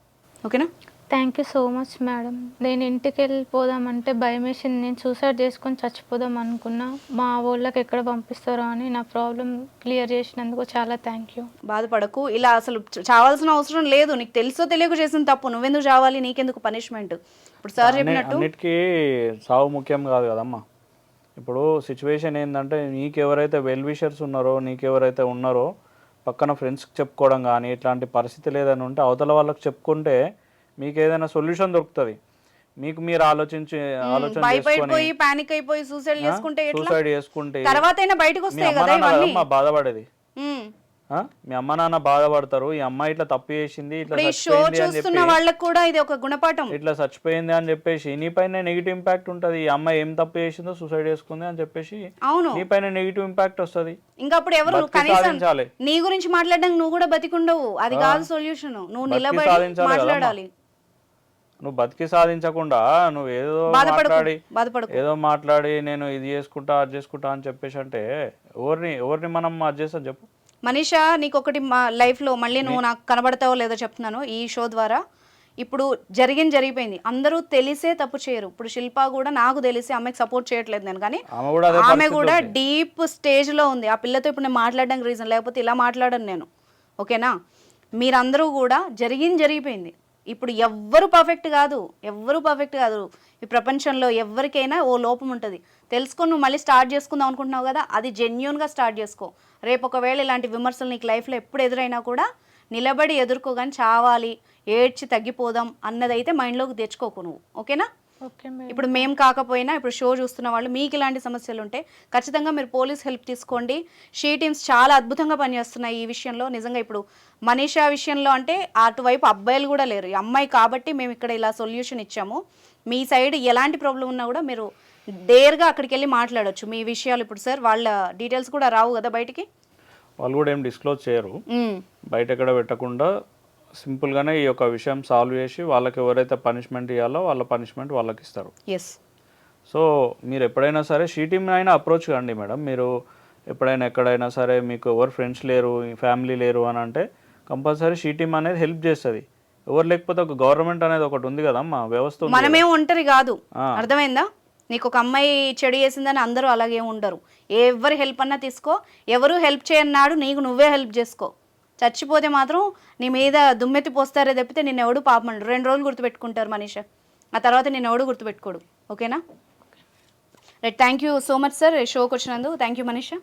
ఓకేనా? Thank you so much madam. నేను ఇంటికి వెళ్ళిపోదామంటే భయం వేసింది. నేను సూసైడ్ చేసుకొని చచ్చిపోదాం అనుకున్నా. మా వాళ్ళకి ఎక్కడ పంపిస్తారో అని నా ప్రాబ్లం క్లియర్ చేసినందుకు చాలా థ్యాంక్ యూ. బాధపడకు, ఇలా అసలు చావాల్సిన అవసరం లేదు. నీకు తెలుసో తెలియక చేసిన తప్పు, నువ్వెందుకు చావాలి? నీకెందుకు పనిష్మెంట్? ఇప్పుడు సార్ చెప్పినట్టు అన్నిటికీ సావు ముఖ్యం కాదు కదమ్మా. ఇప్పుడు సిచ్యువేషన్ ఏంటంటే, నీకెవరైతే వెల్ విషర్స్ ఉన్నారో, నీకెవరైతే ఉన్నారో పక్కన ఫ్రెండ్స్కి చెప్పుకోవడం కానీ ఇట్లాంటి పరిస్థితి లేదని ఉంటే అవతల వాళ్ళకి చెప్పుకుంటే మీకు ఏదైనా సొల్యూషన్ దొరుకుతుంది. మీకు మీరు ఆలోచన పానిక్ అయిపోయి సూసైడ్ చేసుకుంటే తర్వాత బయటకు వస్తాయి కదా ఇవన్నీ. బాధపడేది మీ అమ్మ నాన్న బాధపడతారు. ఈ అమ్మాయి ఇట్లా తప్పు చేసింది, ఇట్లా వాళ్ళకి కూడా ఇది ఒక గుణపాఠం, ఇట్లా చచ్చిపోయింది అని చెప్పేసి నీ పైన నెగిటివ్ ఇంపాక్ట్ ఉంటుంది. ఈ అమ్మాయి ఏం తప్పు చేసిందో సూసైడ్ చేసుకుంది అని చెప్పేసి నీ పైన నెగిటివ్ ఇంపాక్ట్ వస్తుంది. ఇంకా అప్పుడు ఎవరు కనీసం నీ గురించి మాట్లాడడానికి నువ్వు కూడా బతికుండవు. అది కాదు సొల్యూషన్. నువ్వు నిలబడి మాట్లాడాలి. నువ్వు బతికి సాధించకుండా నువ్వు ఏదో మాట్లాడి నేను ఇది చేసుకుంటా అది చేసుకుంటా అని చెప్పేసి అంటే ఎవరిని మనం అది చేస్తాం చెప్పు? మనీషా, నీకు ఒకటి మా లైఫ్లో మళ్ళీ నువ్వు నాకు కనబడతావో లేదో చెప్తున్నాను ఈ షో ద్వారా. ఇప్పుడు జరిగిపోయింది, అందరూ తెలిసే తప్పు చేయరు. ఇప్పుడు శిల్ప కూడా నాకు తెలిసి అమ్మాయికి సపోర్ట్ చేయట్లేదు నేను, కానీ ఆమె కూడా డీప్ స్టేజ్లో ఉంది. ఆ పిల్లతో ఇప్పుడు నేను మాట్లాడడానికి రీజన్, లేకపోతే ఇలా మాట్లాడను నేను. ఓకేనా? మీరందరూ కూడా జరిగిపోయింది. ఇప్పుడు ఎవ్వరు పర్ఫెక్ట్ కాదు. ఈ ప్రపంచంలో ఎవరికైనా ఓ లోపం ఉంటుంది. తెలుసుకొని నువ్వు మళ్ళీ స్టార్ట్ చేసుకుందాం అనుకుంటున్నావు కదా, అది జెన్యూన్గా స్టార్ట్ చేసుకో. రేపు ఒకవేళ ఇలాంటి విమర్శలు నీకు లైఫ్లో ఎప్పుడు ఎదురైనా కూడా నిలబడి ఎదుర్కోగాని చావాలి, ఏడ్చి తగ్గిపోదాం అన్నదైతే మైండ్లోకి తెచ్చుకోకు నువ్వు. ఓకేనా? Okay madam. ఇప్పుడు మేము కాకపోయినా ఇప్పుడు షో చూస్తున్న వాళ్ళు మీకు ఇలాంటి సమస్యలు ఉంటే ఖచ్చితంగా మీరు పోలీస్ హెల్ప్ తీసుకోండి. షీ టీమ్స్ చాలా అద్భుతంగా పనిచేస్తున్నాయి ఈ విషయంలో. నిజంగా ఇప్పుడు మనీషా విషయంలో అంటే అటువైపు అబ్బాయిలు కూడా లేరు, ఈ అమ్మాయి కాబట్టి మేము ఇక్కడ ఇలా సొల్యూషన్ ఇచ్చాము. మీ సైడ్ ఎలాంటి ప్రాబ్లం ఉన్నా కూడా మీరు డేర్గా అక్కడికి వెళ్ళి మాట్లాడొచ్చు మీ విషయాలు. ఇప్పుడు సార్ వాళ్ళ డీటెయిల్స్ కూడా రావు కదా బయటికి, వాళ్ళు కూడా ఏం డిస్క్లోజ్ చేయరు, బయట ఎక్కడ పెట్టకుండా సింపుల్గానే ఈ యొక్క విషయం సాల్వ్ చేసి వాళ్ళకి ఎవరైతే పనిష్మెంట్ ఇవ్వాలో వాళ్ళ పనిష్మెంట్ వాళ్ళకి ఇస్తారు. ఎస్. సో మీరు ఎప్పుడైనా సరే షీ టీమ్ అయినా అప్రోచ్ కండి మేడం. మీరు ఎప్పుడైనా ఎక్కడైనా సరే మీకు ఎవరు ఫ్రెండ్స్ లేరు, ఫ్యామిలీ లేరు అని అంటే కంపల్సరీ షీ టీమ్ అనేది హెల్ప్ చేస్తుంది. ఎవరు లేకపోతే ఒక గవర్నమెంట్ అనేది ఒకటి ఉంది కదమ్మా, వ్యవస్థ. మనమే ఒంటరి కాదు, అర్థమైందా? నీకు ఒక అమ్మాయి చెడు చేసిందని అందరూ అలాగే ఉండరు. ఎవరి హెల్ప్ అన్నా తీసుకో, ఎవరు హెల్ప్ చేయన్నాడు నీకు నువ్వే హెల్ప్ చేసుకో. చచ్చిపోతే మాత్రం నీ మీద దుమ్మెత్తి పోస్తారే తప్పితే నిన్ను ఎవడు పాపమంటారు. 2 రోజులు గుర్తుపెట్టుకుంటారు మనీషా, ఆ తర్వాత నిన్ను ఎవడు గుర్తుపెట్టుకోడు. ఓకేనా? Right, thank you so much sir షోకి వచ్చినందుకు. Thank you Manisha.